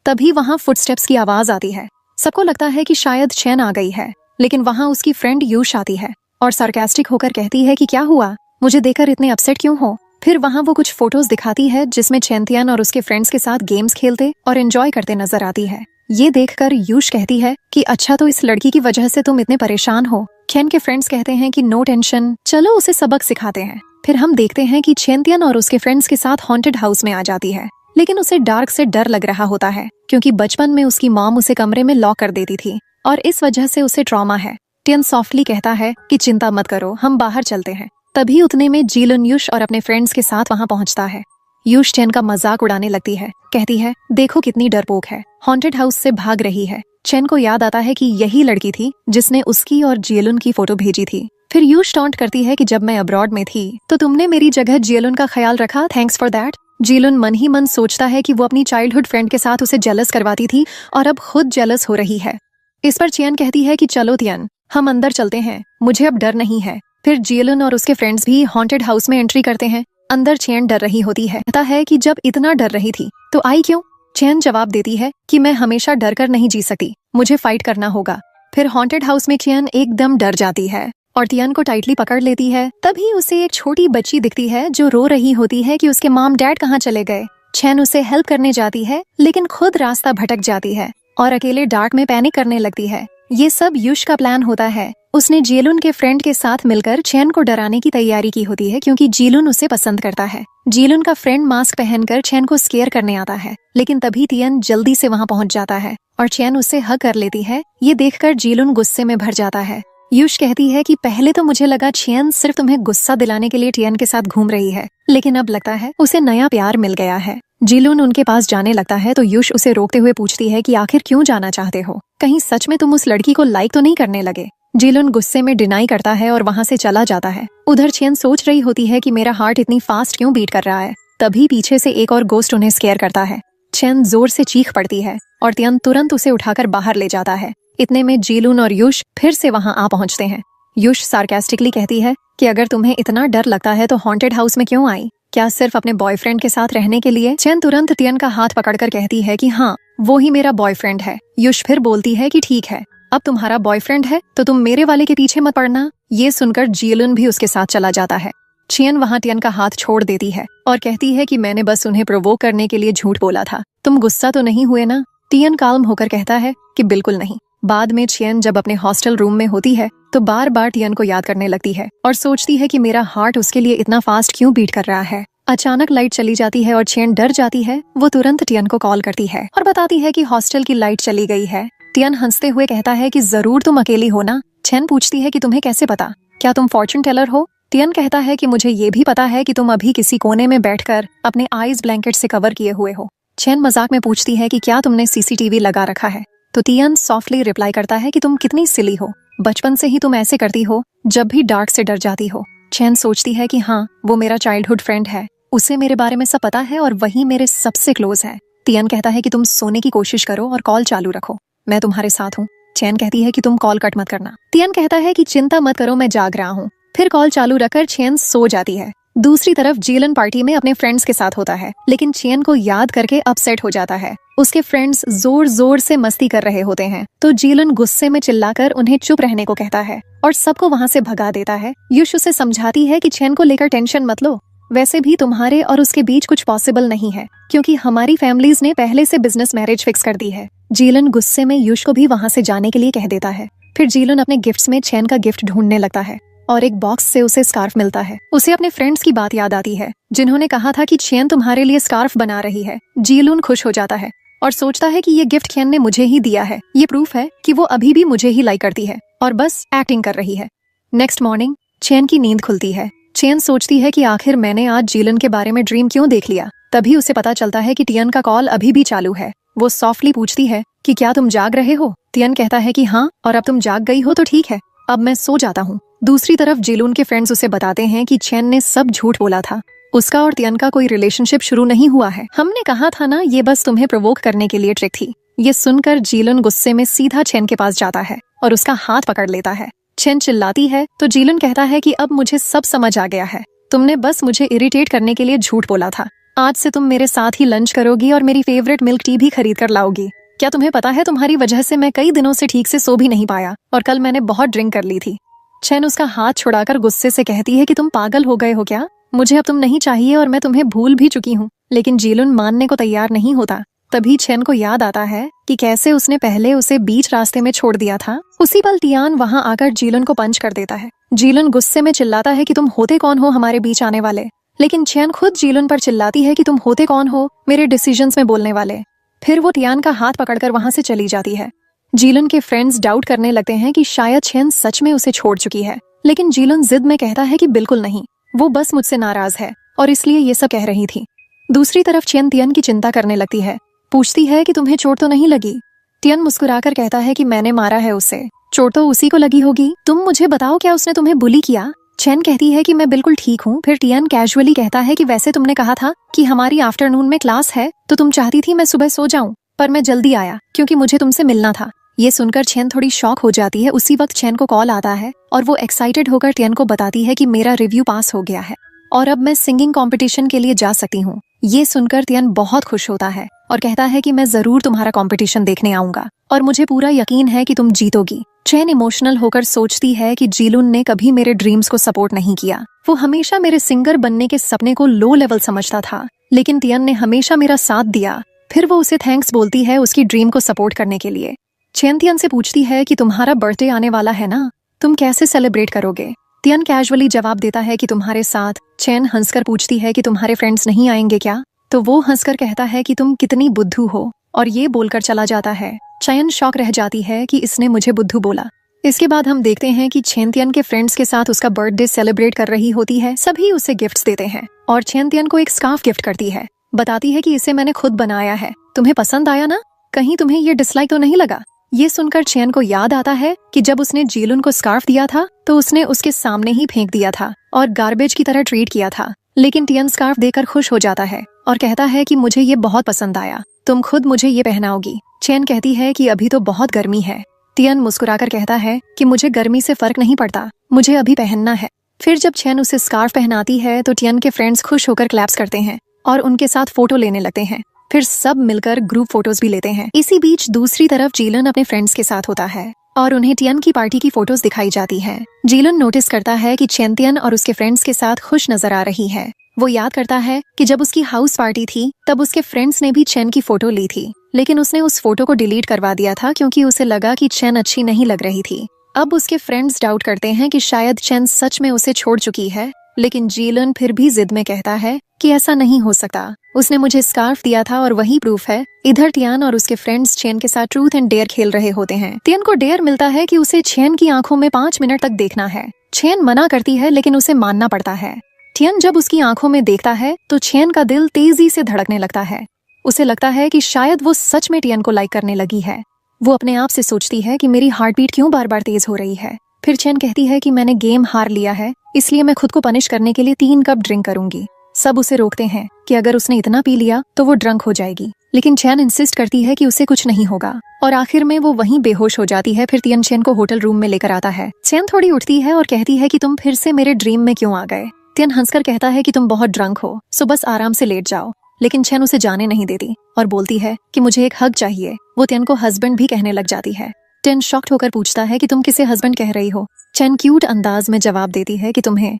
तभी वहाँ फुटस्टेप्स की आवाज आती है। सबको लगता है कि शायद चेन आ गई है, लेकिन वहाँ उसकी फ्रेंड यूश आती है और सार्कास्टिक होकर कहती है कि क्या हुआ, मुझे देखकर इतने अपसेट क्यों हो। फिर वहाँ वो कुछ फोटोज दिखाती है जिसमें चेन और उसके फ्रेंड्स के साथ गेम्स खेलते और एंजॉय करते नजर आती है। ये देखकर यूश कहती है कि अच्छा, तो इस लड़की की वजह से तुम इतने परेशान हो। चेन के फ्रेंड्स कहते हैं कि नो टेंशन, चलो उसे सबक सिखाते हैं। फिर हम देखते हैं कि चेन और उसके फ्रेंड्स के साथ हॉन्टेड हाउस में आ जाती है, लेकिन उसे डार्क से डर लग रहा होता है क्योंकि बचपन में उसकी मॉम उसे कमरे में लॉक कर देती थी और इस वजह से उसे ट्रॉमा है। टियन सॉफ्टली कहता है कि चिंता मत करो, हम बाहर चलते हैं। तभी उतने में जीलन यूश और अपने फ्रेंड्स के साथ वहाँ पहुँचता है। यूश चेन का मजाक उड़ाने लगती है, कहती है देखो कितनी डरपोक है, हॉन्टेड हाउस से भाग रही है। चेन को याद आता है कि यही लड़की थी जिसने उसकी और जियलुन की फोटो भेजी थी। फिर यूश टॉन्ट करती है कि जब मैं अब्रॉड में थी तो तुमने मेरी जगह जियलुन का ख्याल रखा, थैंक्स फॉर दैट। जियलुन मन ही मन सोचता है कि वो अपनी चाइल्डहुड फ्रेंड के साथ उसे जेलस करवाती थी और अब खुद जेलस हो रही है। इस पर चेन कहती है कि चलो तियन, हम अंदर चलते हैं, मुझे अब डर नहीं है। फिर जियलुन और उसके फ्रेंड्स भी हॉन्टेड हाउस में एंट्री करते हैं। अंदर चेन डर रही होती है, कहता है कि जब इतना डर रही थी तो आई क्यों? चेन जवाब देती है कि मैं हमेशा डर कर नहीं जी सकती, मुझे फाइट करना होगा। फिर हॉन्टेड हाउस में चेन एकदम डर जाती है और तियन को टाइटली पकड़ लेती है। तभी उसे एक छोटी बच्ची दिखती है जो रो रही होती है कि उसके मॉम डैड कहाँ चले गए। चेन उसे हेल्प करने जाती है, लेकिन खुद रास्ता भटक जाती है और अकेले डार्क में पैनिक करने लगती है। ये सब यूश का प्लान होता है। उसने जियलुन के फ्रेंड के साथ मिलकर चेन को डराने की तैयारी की होती है क्योंकि जियलुन उसे पसंद करता है। जियलुन का फ्रेंड मास्क पहनकर चेन को स्केयर करने आता है, लेकिन तभी तियन जल्दी से वहाँ पहुँच जाता है और चेन उसे हग कर लेती है। ये देखकर जियलुन गुस्से में भर जाता है। यूश कहती है कि पहले तो मुझे लगा चेन सिर्फ तुम्हें गुस्सा दिलाने के लिए टियन के साथ घूम रही है, लेकिन अब लगता है उसे नया प्यार मिल गया है। जियलुन उनके पास जाने लगता है तो यूश उसे रोकते हुए पूछती है कि आखिर क्यों जाना चाहते हो, कहीं सच में तुम उस लड़की को लाइक तो नहीं करने लगे। जियलुन गुस्से में डिनाई करता है और वहाँ से चला जाता है। उधर चेन सोच रही होती है कि मेरा हार्ट इतनी फास्ट क्यों बीट कर रहा है। तभी पीछे से एक और गोस्ट उन्हें स्केयर करता है। चेन जोर से चीख पड़ती है और तियन तुरंत उसे उठाकर बाहर ले जाता है। इतने में जियलुन और यूश फिर से वहाँ आ पहुँचते हैं। यूश सार्कास्टिकली कहती है कि अगर तुम्हें इतना डर लगता है तो हॉन्टेड हाउस में क्यों आई, क्या सिर्फ अपने बॉयफ्रेंड के साथ रहने के लिए? चेन तुरंत तियन का हाथ पकड़कर कहती है कि हाँ, वो ही मेरा बॉयफ्रेंड है। यूश फिर बोलती है कि ठीक है, अब तुम्हारा बॉयफ्रेंड है तो तुम मेरे वाले के पीछे मत पड़ना। ये सुनकर जियलुन भी उसके साथ चला जाता है। चेन वहाँ तियन का हाथ छोड़ देती है और कहती है कि मैंने बस उन्हें प्रोवोक करने के लिए झूठ बोला था, तुम गुस्सा तो नहीं हुए ना? तियन काल्म होकर कहता है कि बिल्कुल नहीं। बाद में चेन जब अपने हॉस्टल रूम में होती है तो बार बार तियन को याद करने लगती है और सोचती है कि मेरा हार्ट उसके लिए इतना फास्ट क्यों बीट कर रहा है। अचानक लाइट चली जाती है और चेन डर जाती है। वो तुरंत तियन को कॉल करती है और बताती है कि हॉस्टल की लाइट चली गई है। तियन हंसते हुए कहता है कि जरूर तुम अकेली हो ना। चेन पूछती है कि तुम्हें कैसे पता, क्या तुम फॉर्चून टेलर हो? तियन कहता है कि मुझे ये भी पता है कि तुम अभी किसी कोने में बैठकर अपने आईज ब्लैंकेट से कवर किए हुए हो। चेन मजाक में पूछती है कि क्या तुमने सीसीटीवी लगा रखा है? तो तियन सॉफ्टली रिप्लाई करता है कि तुम कितनी सिली हो, बचपन से ही तुम ऐसे करती हो जब भी डार्क से डर जाती हो। चेन सोचती है कि हाँ, वो मेरा चाइल्डहुड फ्रेंड है, उसे मेरे बारे में सब पता है और वही मेरे सबसे क्लोज है। तियन कहता है कि तुम सोने की कोशिश करो और कॉल चालू रखो, मैं तुम्हारे साथ हूँ। चेन कहती है कि तुम कॉल कट मत करना। तियन कहता है कि चिंता मत करो, मैं जाग रहा हूँ। फिर कॉल चालू रखकर चेन सो जाती है। दूसरी तरफ जियलन पार्टी में अपने फ्रेंड्स के साथ होता है, लेकिन चेन को याद करके अपसेट हो जाता है। उसके फ्रेंड्स जोर जोर से मस्ती कर रहे होते हैं तो जियलन गुस्से में चिल्लाकर उन्हें चुप रहने को कहता है और सबको वहाँ से भगा देता है। यूश उसे समझाती है कि चेन को लेकर टेंशन मत लो, वैसे भी तुम्हारे और उसके बीच कुछ पॉसिबल नहीं है क्योंकि हमारी फैमिलीज ने पहले से बिजनेस मैरिज फिक्स कर दी है। जियलन गुस्से में यूश को भी वहाँ से जाने के लिए कह देता है। फिर जियलन अपने गिफ्ट्स में चेन का गिफ्ट ढूंढने लगता है और एक बॉक्स से उसे स्कार्फ मिलता है। उसे अपने फ्रेंड्स की बात याद आती है जिन्होंने कहा था कि चेन तुम्हारे लिए स्कार्फ बना रही है। जियलन खुश हो जाता है और सोचता है कि ये गिफ्ट चैन ने मुझे ही दिया है। ये प्रूफ है कि वो अभी भी मुझे ही लाइक करती है और बस एक्टिंग कर रही है। नेक्स्ट मॉर्निंग चैन की नींद खुलती है। चैन सोचती है कि आखिर मैंने आज जीलन के बारे में ड्रीम क्यों देख लिया। तभी उसे पता चलता है कि टियन का कॉल अभी भी चालू है। वो सॉफ्टली पूछती है कि क्या तुम जाग रहे हो। टियन कहता है कि हाँ, और अब तुम जाग गई हो तो ठीक है, अब मैं सो जाता हूँ। दूसरी तरफ जीलून के फ्रेंड्स उसे बताते हैं कि चैन ने सब झूठ बोला था। उसका और टियन का कोई रिलेशनशिप शुरू नहीं हुआ है। हमने कहा था ना, ये बस तुम्हें प्रोवोक करने के लिए ट्रिक थी। ये सुनकर जीलन गुस्से में सीधा चैन के पास जाता है और उसका हाथ पकड़ लेता है। चैन चिल्लाती है तो जीलन कहता है कि अब मुझे सब समझ आ गया है। तुमने बस मुझे इरिटेट करने के लिए झूठ बोला था। आज से तुम मेरे साथ ही लंच करोगी और मेरी फेवरेट मिल्क टी भी खरीद कर लाओगी। क्या तुम्हें पता है, तुम्हारी वजह से मैं कई दिनों से ठीक से सो भी नहीं पाया और कल मैंने बहुत ड्रिंक कर ली थी। चैन उसका हाथ छुड़ाकर गुस्से से कहती है कि तुम पागल हो गए हो क्या? मुझे अब तुम नहीं चाहिए और मैं तुम्हें भूल भी चुकी हूँ। लेकिन जीलन मानने को तैयार नहीं होता। तभी चैन को याद आता है कि कैसे उसने पहले उसे बीच रास्ते में छोड़ दिया था। उसी पल टियान वहां आकर जीलन को पंच कर देता है। जीलन गुस्से में चिल्लाता है कि तुम होते कौन हो हमारे बीच आने वाले। लेकिन चैन खुद जीलन पर चिल्लाती है कि तुम होते कौन हो मेरे डिसीजंस में बोलने वाले। फिर वो टियान का हाथ पकड़कर वहां से चली जाती है। जीलन के फ्रेंड्स डाउट करने लगते हैं कि शायद चैन सच में उसे छोड़ चुकी है। लेकिन जीलन जिद में कहता है कि बिल्कुल नहीं, वो बस मुझसे नाराज है और इसलिए ये सब कह रही थी। दूसरी तरफ चैन टियन की चिंता करने लगती है। पूछती है कि तुम्हें चोट तो नहीं लगी। टियन मुस्कुराकर कहता है कि मैंने मारा है उसे, चोट तो उसी को लगी होगी। तुम मुझे बताओ, क्या उसने तुम्हें बुली किया? चैन कहती है कि मैं बिल्कुल ठीक हूँ। फिर टियन कैजुअली कहता है कि वैसे तुमने कहा था कि हमारी आफ्टरनून में क्लास है, तो तुम चाहती थी मैं सुबह सो जाऊं, पर मैं जल्दी आया क्योंकि मुझे तुमसे मिलना था। ये सुनकर चैन थोड़ी शॉक हो जाती है। उसी वक्त चैन को कॉल आता है और वो एक्साइटेड होकर टियन को बताती है कि मेरा रिव्यू पास हो गया है और अब मैं सिंगिंग कंपटीशन के लिए जा सकती हूँ। ये सुनकर टियन बहुत खुश होता है और कहता है कि मैं जरूर तुम्हारा कंपटीशन देखने आऊंगा और मुझे पूरा यकीन है कि तुम जीतोगी। चैन इमोशनल होकर सोचती है कि जीलून ने कभी मेरे ड्रीम्स को सपोर्ट नहीं किया। वो हमेशा मेरे सिंगर बनने के सपने को लो लेवल समझता था, लेकिन टियन ने हमेशा मेरा साथ दिया। फिर वो उसे थैंक्स बोलती है उसकी ड्रीम को सपोर्ट करने के लिए। चैन टियन से पूछती है कि तुम्हारा बर्थडे आने वाला है ना, तुम कैसे सेलिब्रेट करोगे? टियन कैजुअली जवाब देता है कि तुम्हारे साथ। चैन हंसकर पूछती है कि तुम्हारे फ्रेंड्स नहीं आएंगे क्या? तो वो हंसकर कहता है कि तुम कितनी बुद्धू हो और ये बोलकर चला जाता है। चैन शॉक रह जाती है कि इसने मुझे बुद्धू बोला। इसके बाद हम देखते हैं कि चैन टियन के फ्रेंड्स के साथ उसका बर्थडे सेलिब्रेट कर रही होती है। सभी उसे गिफ्ट्स देते हैं और चैन टियन को एक स्कार्फ गिफ्ट करती है। बताती है कि इसे मैंने खुद बनाया है, तुम्हें पसंद आया ना? कहीं तुम्हें ये डिसलाइक तो नहीं लगा? ये सुनकर चैन को याद आता है कि जब उसने जीलून को स्कार्फ दिया था तो उसने उसके सामने ही फेंक दिया था और गार्बेज की तरह ट्रीट किया था। लेकिन टियन स्कार्फ देकर खुश हो जाता है और कहता है कि मुझे ये बहुत पसंद आया, तुम खुद मुझे ये पहनाओगी। चैन कहती है कि अभी तो बहुत गर्मी है। टियन मुस्कुराकर कहता है कि मुझे गर्मी से फर्क नहीं पड़ता, मुझे अभी पहनना है। फिर जब चैन उसे स्कार्फ पहनाती है तो टियन के फ्रेंड्स खुश होकर क्लैप्स करते हैं और उनके साथ फोटो लेने लगते हैं। फिर सब मिलकर ग्रुप फोटोज भी लेते हैं। इसी बीच दूसरी तरफ जीलन अपने फ्रेंड्स के साथ होता है और उन्हें टियन की पार्टी की फोटोज दिखाई जाती है। जीलन नोटिस करता है कि चैन टियन और उसके फ्रेंड्स के साथ खुश नजर आ रही है। वो याद करता है कि जब उसकी हाउस पार्टी थी तब उसके फ्रेंड्स ने भी चैन की फोटो ली थी, लेकिन उसने उस फोटो को डिलीट करवा दिया था क्योंकि उसे लगा कि चैन अच्छी नहीं लग रही थी। अब उसके फ्रेंड्स डाउट करते हैं कि शायद चैन सच में उसे छोड़ चुकी है, लेकिन जीलन फिर भी जिद में कहता है कि ऐसा नहीं हो सकता, उसने मुझे स्कार्फ दिया था और वही प्रूफ है। इधर टियन और उसके फ्रेंड्स चैन के साथ ट्रूथ एंड डेयर खेल रहे होते हैं। टियन को डेयर मिलता है कि उसे चैन की आंखों में 5 मिनट तक देखना है। चैन मना करती है लेकिन उसे मानना पड़ता है। टियन जब उसकी आंखों में देखता है तो चैन का दिल तेजी से धड़कने लगता है। उसे लगता है कि शायद वो सच में टियन को लाइक करने लगी है। वो अपने आप से सोचती है कि मेरी हार्ट बीट क्यों बार बार तेज हो रही है। फिर चैन कहती है कि मैंने गेम हार लिया है, इसलिए मैं खुद को पनिश करने के लिए 3 कप ड्रिंक करूंगी। सब उसे रोकते हैं कि अगर उसने इतना पी लिया तो वो ड्रंक हो जाएगी, लेकिन चैन इंसिस्ट करती है कि उसे कुछ नहीं होगा और आखिर में वो वहीं बेहोश हो जाती है। फिर टियन चैन को होटल रूम में लेकर आता है। चैन थोड़ी उठती है और कहती है कि तुम फिर से मेरे ड्रीम में क्यों आ गए? टियन हंसकर कहता है कि तुम बहुत ड्रंक हो, सो बस आराम से लेट जाओ। लेकिन चैन उसे जाने नहीं देती और बोलती है कि मुझे एक हग चाहिए। वो टियन को हस्बैंड भी कहने लग जाती है। टियन शॉक्ड होकर पूछता है कि तुम किसे हस्बैंड कह रही हो? चैन क्यूट अंदाज में जवाब देती है कि तुम्हें।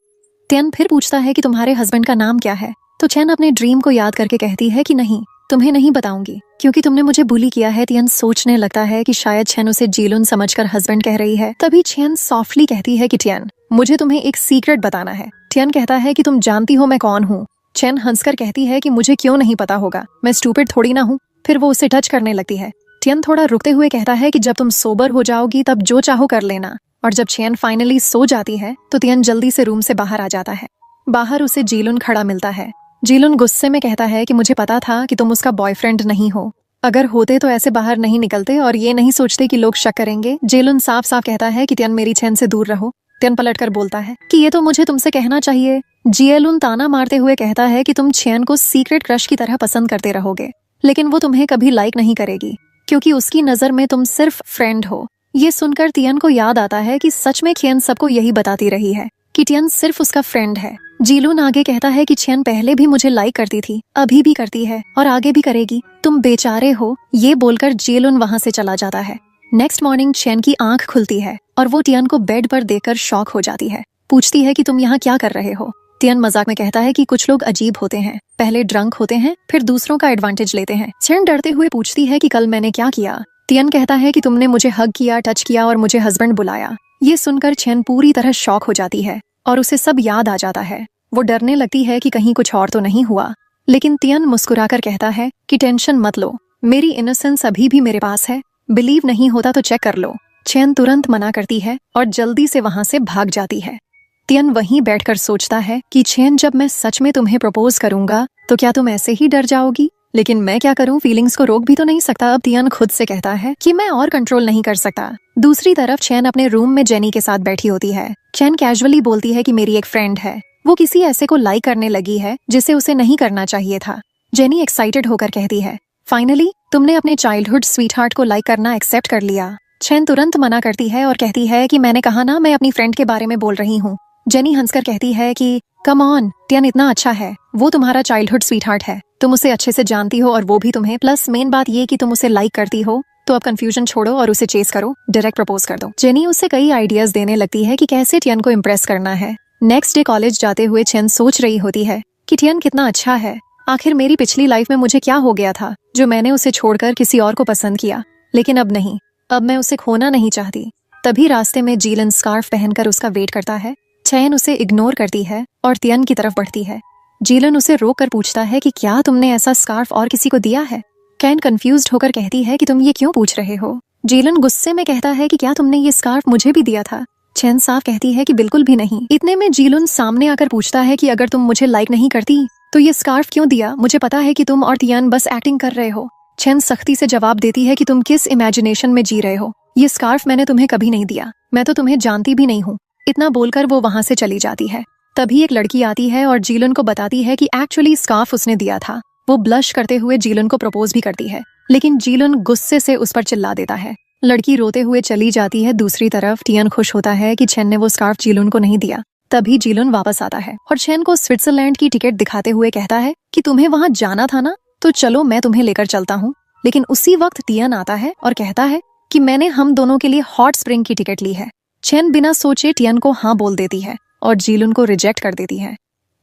टियन फिर पूछता है कि तुम्हारे हस्बैंड का नाम क्या है? तो चैन अपने ड्रीम को याद करके कहती है कि नहीं, तुम्हें नहीं बताऊंगी क्योंकि तुमने मुझे बुली किया है। टियन सोचने लगता है कि शायद चैन उसे जीलून समझकर हस्बैंड कह रही है। तभी चैन सॉफ्टली कहती है कि टियन, मुझे तुम्हें एक सीक्रेट बताना है। टियन कहता है कि तुम जानती हो मैं कौन हूँ? चैन हंसकर कहती है कि मुझे क्यों नहीं पता होगा, मैं स्टूपिड थोड़ी ना हूँ। फिर वो उसे टच करने लगती है। टियन थोड़ा रुकते हुए कहता है कि जब तुम सोबर हो जाओगी तब जो चाहो कर लेना। और जब चेन फाइनली सो जाती है तो टियन जल्दी से रूम से बाहर आ जाता है। बाहर उसे जीलुन खड़ा मिलता है। जीलुन गुस्से में कहता है कि मुझे पता था कि तुम उसका बॉयफ्रेंड नहीं हो, अगर होते तो ऐसे बाहर नहीं निकलते और ये नहीं सोचते कि लोग शक करेंगे। जेलुन साफ साफ कहता है कि टियन मेरी चैन से दूर रहो। टियन पलटकर बोलता है कि ये तो मुझे तुमसे कहना चाहिए। जिएलुन ताना मारते हुए कहता है कि तुम चैन को सीक्रेट क्रश की तरह पसंद करते रहोगे, लेकिन वो तुम्हें कभी लाइक नहीं करेगी क्योंकि उसकी नजर में तुम सिर्फ फ्रेंड हो। ये सुनकर टियन को याद आता है कि सच में चैन सबको यही बताती रही है कि टियन सिर्फ उसका फ्रेंड है। जीलुन आगे कहता है कि चैन पहले भी मुझे लाइक करती थी, अभी भी करती है और आगे भी करेगी, तुम बेचारे हो। ये बोलकर जीलुन वहां से चला जाता है। नेक्स्ट मॉर्निंग चैन की आंख खुलती है और वो टियन को बेड पर देखकर शॉक हो जाती है। पूछती है कि तुम यहाँ क्या कर रहे हो। टियन मजाक में कहता है कि कुछ लोग अजीब होते हैं, पहले ड्रंक होते हैं फिर दूसरों का एडवांटेज लेते हैं। चैन डरते हुए पूछती है कि कल मैंने क्या किया। टियन कहता है कि तुमने मुझे हग किया, टच किया और मुझे हस्बैंड बुलाया। ये सुनकर चैन पूरी तरह शॉक हो जाती है और उसे सब याद आ जाता है। वो डरने लगती है कि कहीं कुछ और तो नहीं हुआ, लेकिन टियन मुस्कुराकर कहता है कि टेंशन मत लो, मेरी इनोसेंस अभी भी मेरे पास है, बिलीव नहीं होता तो चेक कर लो। चैन तुरंत मना करती है और जल्दी से वहां से भाग जाती है। टियन वहीं बैठकर सोचता है कि चैन जब मैं सच में तुम्हें प्रपोज करूंगा तो क्या तुम ऐसे ही डर जाओगी, लेकिन मैं क्या करूं, फीलिंग्स को रोक भी तो नहीं सकता। अब टियन खुद से कहता है कि मैं और कंट्रोल नहीं कर सकता। दूसरी तरफ चैन अपने रूम में जेनी के साथ बैठी होती है। चैन कैजुअली बोलती है कि मेरी एक फ्रेंड है, वो किसी ऐसे को लाइक करने लगी है जिसे उसे नहीं करना चाहिए था। जेनी एक्साइटेड होकर कहती है फाइनली तुमने अपने चाइल्डहुड स्वीटहार्ट को लाइक करना एक्सेप्ट कर लिया। चैन तुरंत मना करती है और कहती है कि मैंने कहा ना, मैं अपनी फ्रेंड के बारे में बोल रही हूँ। जेनी हंसकर कहती है कि कम ऑन, टियन इतना अच्छा है, वो तुम्हारा चाइल्डहुड स्वीटहार्ट है, तुम उसे अच्छे से जानती हो और वो भी तुम्हें, प्लस मेन बात ये कि तुम उसे लाइक करती हो, तो अब कंफ्यूजन छोड़ो और उसे चेस करो, डायरेक्ट प्रपोज कर दो। जेनी उसे कई आइडियाज देने लगती है कि कैसे टियन को इम्प्रेस करना है। नेक्स्ट डे कॉलेज जाते हुए चैन सोच रही होती है कि टियन कितना अच्छा है, आखिर मेरी पिछली लाइफ में मुझे क्या हो गया था जो मैंने उसे छोड़कर किसी और को पसंद किया, लेकिन अब नहीं, अब मैं उसे खोना नहीं चाहती। तभी रास्ते में जीलन स्कार्फ पहनकर उसका वेट करता है। चैन उसे इग्नोर करती है और टियन की तरफ बढ़ती है। जीलन उसे रोक कर पूछता है कि क्या तुमने ऐसा स्कार्फ और किसी को दिया है। चैन कंफ्यूज्ड होकर कहती है कि तुम ये क्यों पूछ रहे हो। जीलन गुस्से में कहता है कि क्या तुमने ये स्कार्फ मुझे भी दिया था। चैन साफ कहती है कि बिल्कुल भी नहीं। इतने में जीलन सामने आकर पूछता है कि अगर तुम मुझे लाइक नहीं करती तो ये स्कार्फ क्यों दिया, मुझे पता है कि तुम और टियन बस एक्टिंग कर रहे हो। चैन सख्ती से जवाब देती है कि तुम किस इमेजिनेशन में जी रहे हो, ये स्कार्फ मैंने तुम्हें कभी नहीं दिया, मैं तो तुम्हें जानती भी नहीं हूँ। इतना बोलकर वो वहां से चली जाती है। तभी एक लड़की आती है और जीलन को बताती है कि एक्चुअली स्कार्फ उसने दिया था। वो ब्लश करते हुए जीलन को प्रपोज भी करती है, लेकिन जीलन गुस्से से उस पर चिल्ला देता है। लड़की रोते हुए चली जाती है। दूसरी तरफ टियन खुश होता है कि चैन ने वो स्कार्फ जीलन को नहीं दिया। तभी जीलन वापस आता है और चैन को स्विट्जरलैंड की टिकट दिखाते हुए कहता है कि तुम्हें वहां जाना था ना, तो चलो मैं तुम्हें लेकर चलता हूँ। लेकिन उसी वक्त टियन आता है और कहता है कि मैंने हम दोनों के लिए हॉट स्प्रिंग की टिकट ली है। चैन बिना सोचे टियन को हाँ बोल देती है और जीलन को रिजेक्ट कर देती है।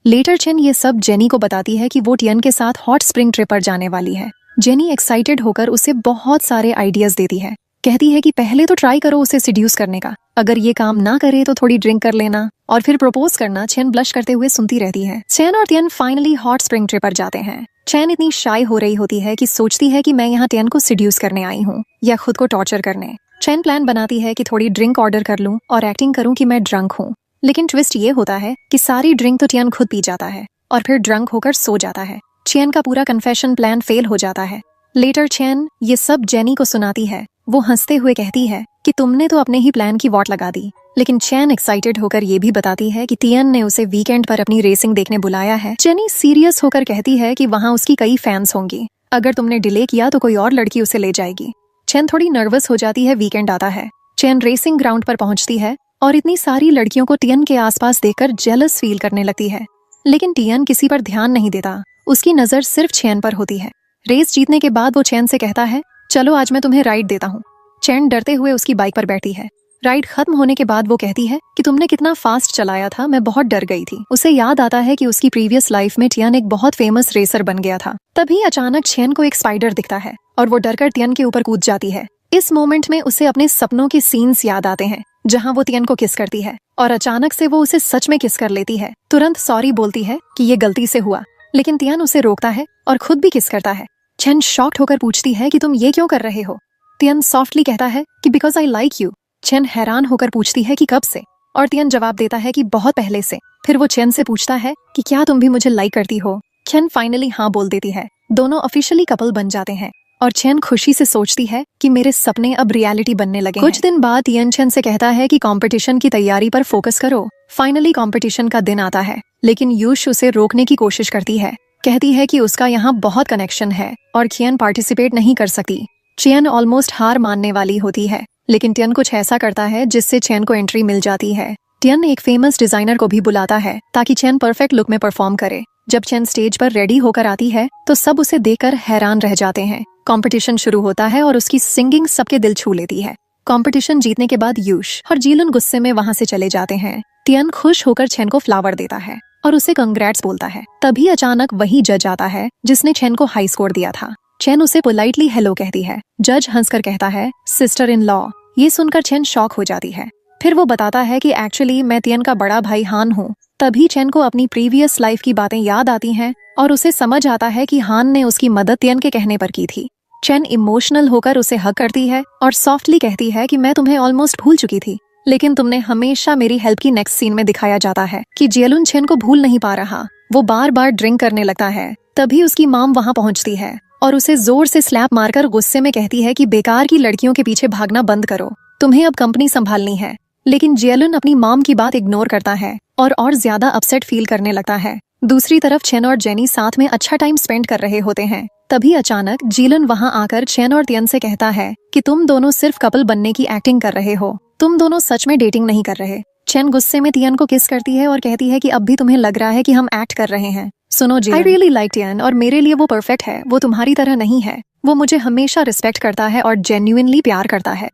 लेटर चैन ये सब जेनी को बताती है कि वो टियन के साथ हॉट स्प्रिंग ट्रिप पर जाने वाली है। जेनी एक्साइटेड होकर उसे बहुत सारे आइडियाज देती है। कहती है कि पहले तो ट्राई करो उसे सिड्यूस करने का, अगर ये काम ना करे तो थोड़ी ड्रिंक कर लेना और फिर प्रपोज करना। चैन ब्लश करते हुए सुनती रहती है। चैन और टियन फाइनली हॉट स्प्रिंग ट्रिप पर जाते हैं। चैन इतनी शाय हो रही होती है कि सोचती है कि मैं यहाँ टियन को सिड्यूस करने आई हूँ या खुद को टॉर्चर करने। चैन प्लान बनाती है कि थोड़ी ड्रिंक ऑर्डर कर लूं और एक्टिंग करूं कि मैं ड्रंक हूँ। लेकिन ट्विस्ट ये होता है कि सारी ड्रिंक तो टियन खुद पी जाता है और फिर ड्रंक होकर सो जाता है। चैन का पूरा कन्फेशन प्लान फेल हो जाता है। लेटर चैन ये सब जेनी को सुनाती है। वो हंसते हुए कहती है कि तुमने तो अपने ही प्लान की वॉट लगा दी। लेकिन चैन एक्साइटेड होकर ये भी बताती है कि टियन ने उसे वीकेंड पर अपनी रेसिंग देखने बुलाया है। जेनी सीरियस होकर कहती है कि वहाँ उसकी कई फैंस होंगी, अगर तुमने डिले किया तो कोई और लड़की उसे ले जाएगी। चैन थोड़ी नर्वस हो जाती है। वीकेंड आता है। चैन रेसिंग ग्राउंड पर पहुंचती है और इतनी सारी लड़कियों को टियन के आसपास देखकर जेलस फील करने लगती है। लेकिन टियन किसी पर ध्यान नहीं देता, उसकी नजर सिर्फ चैन पर होती है। रेस जीतने के बाद वो चैन से कहता है चलो आज मैं तुम्हें राइड देता हूँ। चैन डरते हुए उसकी बाइक पर बैठी है। राइड खत्म होने के बाद वो कहती है कि तुमने कितना फास्ट चलाया था, मैं बहुत डर गई थी। उसे याद आता है कि उसकी प्रीवियस लाइफ में टियन एक बहुत फेमस रेसर बन गया था। तभी अचानक चैन को एक स्पाइडर दिखता है और वो डरकर टियन के ऊपर कूद जाती है। इस मोमेंट में उसे अपने सपनों के सीन्स याद आते हैं जहाँ वो टियन को किस करती है और अचानक से वो उसे सच में किस कर लेती है। तुरंत सॉरी बोलती है कि ये गलती से हुआ, लेकिन टियन उसे रोकता है और खुद भी किस करता है। चेन शॉक्ड होकर पूछती है कि तुम ये क्यों कर रहे हो। तियन सॉफ्टली कहता है कि because I like you. Chain हैरान होकर पूछती है कि कब से, और तियन जवाब देता है कि बहुत पहले से। फिर वो चेन से पूछता है कि क्या तुम भी मुझे लाइक करती हो। चेन फाइनली हाँ बोल देती है। दोनों ऑफिशियली कपल बन जाते हैं और चेन खुशी से सोचती है कि मेरे सपने अब रियलिटी बनने लगे। कुछ दिन बाद तियन चेन से कहता है कि कंपटीशन की तैयारी पर फोकस करो। फाइनली कंपटीशन का दिन आता है, लेकिन यूश उसे रोकने की कोशिश करती है। कहती है कि उसका यहाँ बहुत कनेक्शन है और चेन पार्टिसिपेट नहीं कर सकती। चेन ऑलमोस्ट हार मानने वाली होती है, लेकिन टियन कुछ ऐसा करता है जिससे चेन को एंट्री मिल जाती है। टियन एक फेमस डिजाइनर को भी बुलाता है ताकि चेन परफेक्ट लुक में परफॉर्म करे। जब चेन स्टेज पर रेडी होकर आती है तो सब उसे देखकर हैरान रह जाते हैं। कंपटीशन शुरू होता है और उसकी सिंगिंग सबके दिल छू लेती है। कंपटीशन जीतने के बाद यूश और जीलन गुस्से में वहां से चले जाते हैं। टियन खुश होकर चेन को फ्लावर देता है और उसे कंग्रेट्स बोलता है। तभी अचानक वही जज आता है जिसने चेन को हाई स्कोर दिया था। चेन उसे पोलाइटली हेलो कहती है। जज हंसकर कहता है सिस्टर इन लॉ। ये सुनकर चेन शॉक हो जाती है। फिर वो बताता है कि एक्चुअली मैं टियन का बड़ा भाई हान हूँ। तभी चेन को अपनी प्रीवियस लाइफ की बातें याद आती हैं और उसे समझ आता है कि हान ने उसकी मदद टियन के कहने पर की थी। चेन इमोशनल होकर उसे हग करती है और सॉफ्टली कहती है कि मैं तुम्हें ऑलमोस्ट भूल चुकी थी, लेकिन तुमने हमेशा मेरी हेल्प की। नेक्स्ट सीन में दिखाया जाता है कि जियलुन चेन को भूल नहीं पा रहा। वो बार बार ड्रिंक करने लगता है। तभी उसकी मॉम वहां पहुंचती है और उसे जोर से स्लैप मारकर गुस्से में कहती है कि बेकार की लड़कियों के पीछे भागना बंद करो, तुम्हें अब कंपनी संभालनी है। लेकिन जियलुन अपनी मॉम की बात इग्नोर करता है और ज्यादा अपसेट फील करने लगता है। दूसरी तरफ चेन और जेनी साथ में अच्छा टाइम स्पेंड कर रहे होते हैं। तभी अचानक जियलुन वहां आकर चेन और टियन से कहता है कि तुम दोनों सिर्फ कपल बनने की एक्टिंग कर रहे हो, तुम दोनों सच में डेटिंग नहीं कर रहे। चेन गुस्से में टियन को किस करती है और कहती है कि अब भी तुम्हें लग रहा है कि हम एक्ट कर रहे हैं। सुनो जियलन, आई रियली लाइक टियन और मेरे लिए वो परफेक्ट है। वो तुम्हारी तरह नहीं है। वो मुझे हमेशा रिस्पेक्ट करता है और जेन्युइनली प्यार करता है।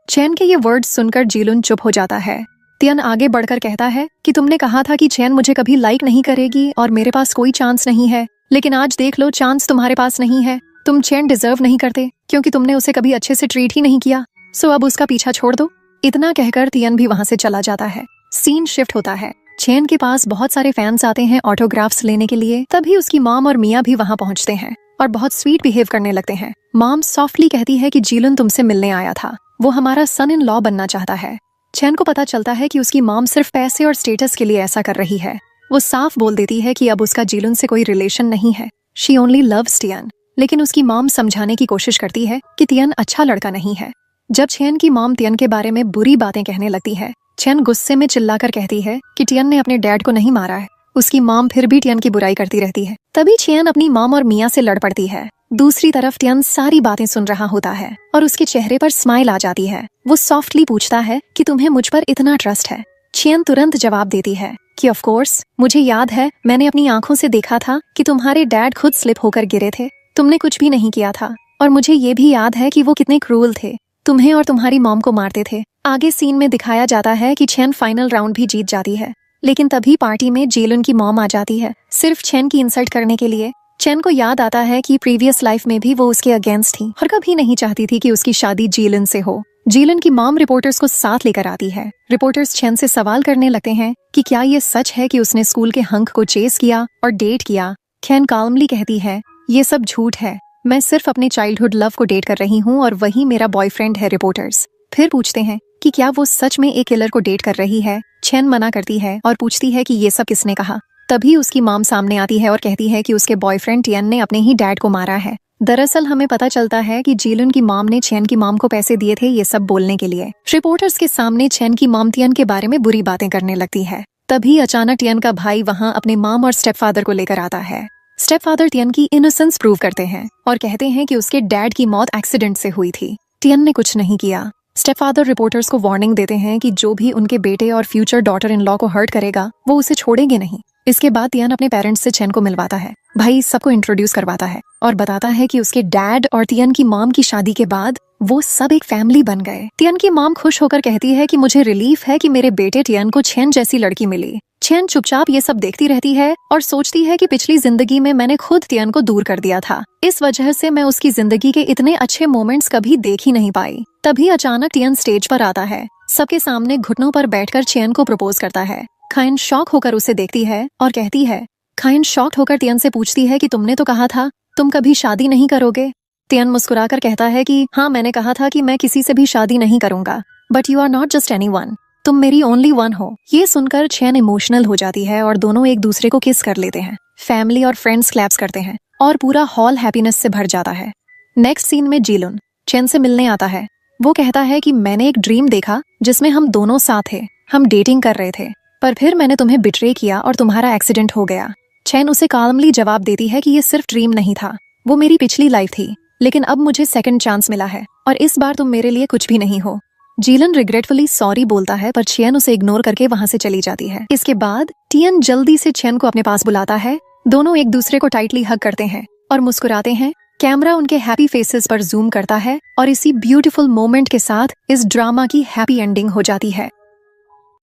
चेन के ये वर्ड्स सुनकर जियलुन चुप हो जाता है। टियन आगे बढ़कर कहता है कि तुमने कहा था कि चेन मुझे कभी लाइक नहीं करेगी और मेरे पास कोई चांस नहीं है, लेकिन आज देख लो चांस तुम्हारे पास नहीं है। तुम चेन डिजर्व नहीं करते क्योंकि तुमने उसे कभी अच्छे से ट्रीट ही नहीं किया। सो अब उसका पीछा छोड़ दो। इतना कहकर टियन भी वहां से चला जाता है। सीन शिफ्ट होता है। चेन के पास बहुत सारे फैंस आते हैं ऑटोग्राफ्स लेने के लिए। तभी उसकी मॉम और मिया भी वहां पहुंचते हैं और बहुत स्वीट बिहेव करने लगते हैं। मॉम सॉफ्टली कहती है कि जियलुन तुमसे मिलने आया था, वो हमारा सन इन लॉ बनना चाहता है। चेन को पता चलता है कि उसकी मॉम सिर्फ पैसे और स्टेटस के लिए ऐसा कर रही है। वो साफ बोल देती है कि अब उसका जियलुन से कोई रिलेशन नहीं है। She only loves Tian. लेकिन उसकी मॉम समझाने की कोशिश करती है कि टियन अच्छा लड़का नहीं है। जब चेन की मॉम टियन के बारे में बुरी बातें कहने लगती है, चेन गुस्से में चिल्लाकर कहती है कि टियन ने अपने डैड को नहीं मारा है। उसकी मॉम फिर भी टियन की बुराई करती रहती है। तभी चेन अपनी मॉम और मिया से लड़ पड़ती है। दूसरी तरफ टियन सारी बातें सुन रहा होता है और उसके चेहरे पर स्माइल आ जाती है। वो सॉफ्टली पूछता है कि तुम्हें मुझ पर इतना ट्रस्ट है। चेन तुरंत जवाब देती है कि ऑफ कोर्स, मुझे याद है मैंने अपनी आंखों से देखा था कि तुम्हारे डैड खुद स्लिप होकर गिरे थे। तुमने कुछ भी नहीं किया था और मुझे ये भी याद है कि वो कितने क्रूअल थे, तुम्हें और तुम्हारी मॉम को मारते थे। आगे सीन में दिखाया जाता है कि चेन फाइनल राउंड भी जीत जाती है, लेकिन तभी पार्टी में जियलुन की मॉम आ जाती है सिर्फ चेन की इंसल्ट करने के लिए। चेन को याद आता है कि प्रीवियस लाइफ में भी वो उसके अगेंस्ट थी और कभी नहीं चाहती थी कि उसकी शादी जियलन से हो। जियलन की मॉम रिपोर्टर्स को साथ लेकर आती है। रिपोर्टर्स चेन से सवाल करने लगते हैं कि क्या ये सच है कि उसने स्कूल के हंक को चेस किया और डेट किया। चेन काल्मली कहती है ये सब झूठ है, मैं सिर्फ अपने चाइल्डहुड लव को डेट कर रही हूँ और वही मेरा बॉयफ्रेंड है। रिपोर्टर्स फिर पूछते हैं कि क्या वो सच में एक किलर को डेट कर रही है। चेन मना करती है और पूछती है कि ये सब किसने कहा। तभी उसकी मॉम सामने आती है और कहती है कि उसके बॉयफ्रेंड टियन ने अपने ही डैड को मारा है। दरअसल हमें पता चलता है कि जियलन की मॉम ने चेन की मॉम को पैसे दिए थे ये सब बोलने के लिए। रिपोर्टर्स के सामने चेन की मॉम टियन के बारे में बुरी बातें करने लगती है। तभी अचानक टियन का भाई वहाँ अपने मॉम और स्टेपफादर को लेकर आता है। स्टेपफादर टियन की इनोसेंस प्रूव करते हैं और कहते हैं कि उसके डैड की मौत एक्सीडेंट से हुई थी, टियन ने कुछ नहीं किया। स्टेपफादर रिपोर्टर्स को वार्निंग देते हैं कि जो भी उनके बेटे और फ्यूचर डॉटर इन लॉ को हर्ट करेगा वो उसे छोड़ेंगे नहीं। इसके बाद टियन अपने पेरेंट्स से चेन को मिलवाता है, भाई सबको इंट्रोड्यूस करवाता है और बताता है कि उसके डैड और टियन की मॉम की शादी के बाद वो सब एक फैमिली बन गए। टियन की मॉम खुश होकर कहती है कि मुझे रिलीफ है कि मेरे बेटे टियन को चेन जैसी लड़की मिली। चेन चुपचाप ये सब देखती रहती है और सोचती है कि पिछली जिंदगी में मैंने खुद टियन को दूर कर दिया था, इस वजह से मैं उसकी जिंदगी के इतने अच्छे मोमेंट्स कभी देख ही नहीं पाई। तभी अचानक टियन स्टेज पर आता है, सबके सामने घुटनों पर बैठकर चेन को प्रपोज करता है। खाइन शॉक होकर उसे देखती है और कहती है, खाइन शॉक्ड होकर टियन से पूछती है कि तुमने तो कहा था तुम कभी शादी नहीं करोगे? टियन मुस्कुराकर कहता है कि हाँ, मैंने कहा था कि मैं किसी से भी शादी नहीं करूंगा, but you are not just anyone, तुम मेरी ओनली वन हो। ये सुनकर चेन इमोशनल हो जाती है और दोनों एक दूसरे को किस कर लेते हैं। फैमिली और फ्रेंड्स क्लैप्स करते हैं और पूरा हॉल हैप्पीनेस से भर जाता है। नेक्स्ट सीन में जीलुन चेन से मिलने आता है। वो कहता है कि मैंने एक ड्रीम देखा जिसमें हम दोनों साथ थे, हम डेटिंग कर रहे थे, पर फिर मैंने तुम्हें बिट्रे किया और तुम्हारा एक्सीडेंट हो गया। चेन उसे काल्मली जवाब देती है कि ये सिर्फ ड्रीम नहीं था, वो मेरी पिछली लाइफ थी, लेकिन अब मुझे सेकंड चांस मिला है और इस बार तुम मेरे लिए कुछ भी नहीं हो। जीलन रिग्रेटफुली सॉरी बोलता है, पर चेन उसे इग्नोर करके वहां से चली जाती है। इसके बाद टियन जल्दी से चेन को अपने पास बुलाता है। दोनों एक दूसरे को टाइटली हग करते हैं और मुस्कुराते हैं। कैमरा उनके हैप्पी फेसेस पर जूम करता है और इसी ब्यूटीफुल मोमेंट के साथ इस ड्रामा की हैप्पी एंडिंग हो जाती है।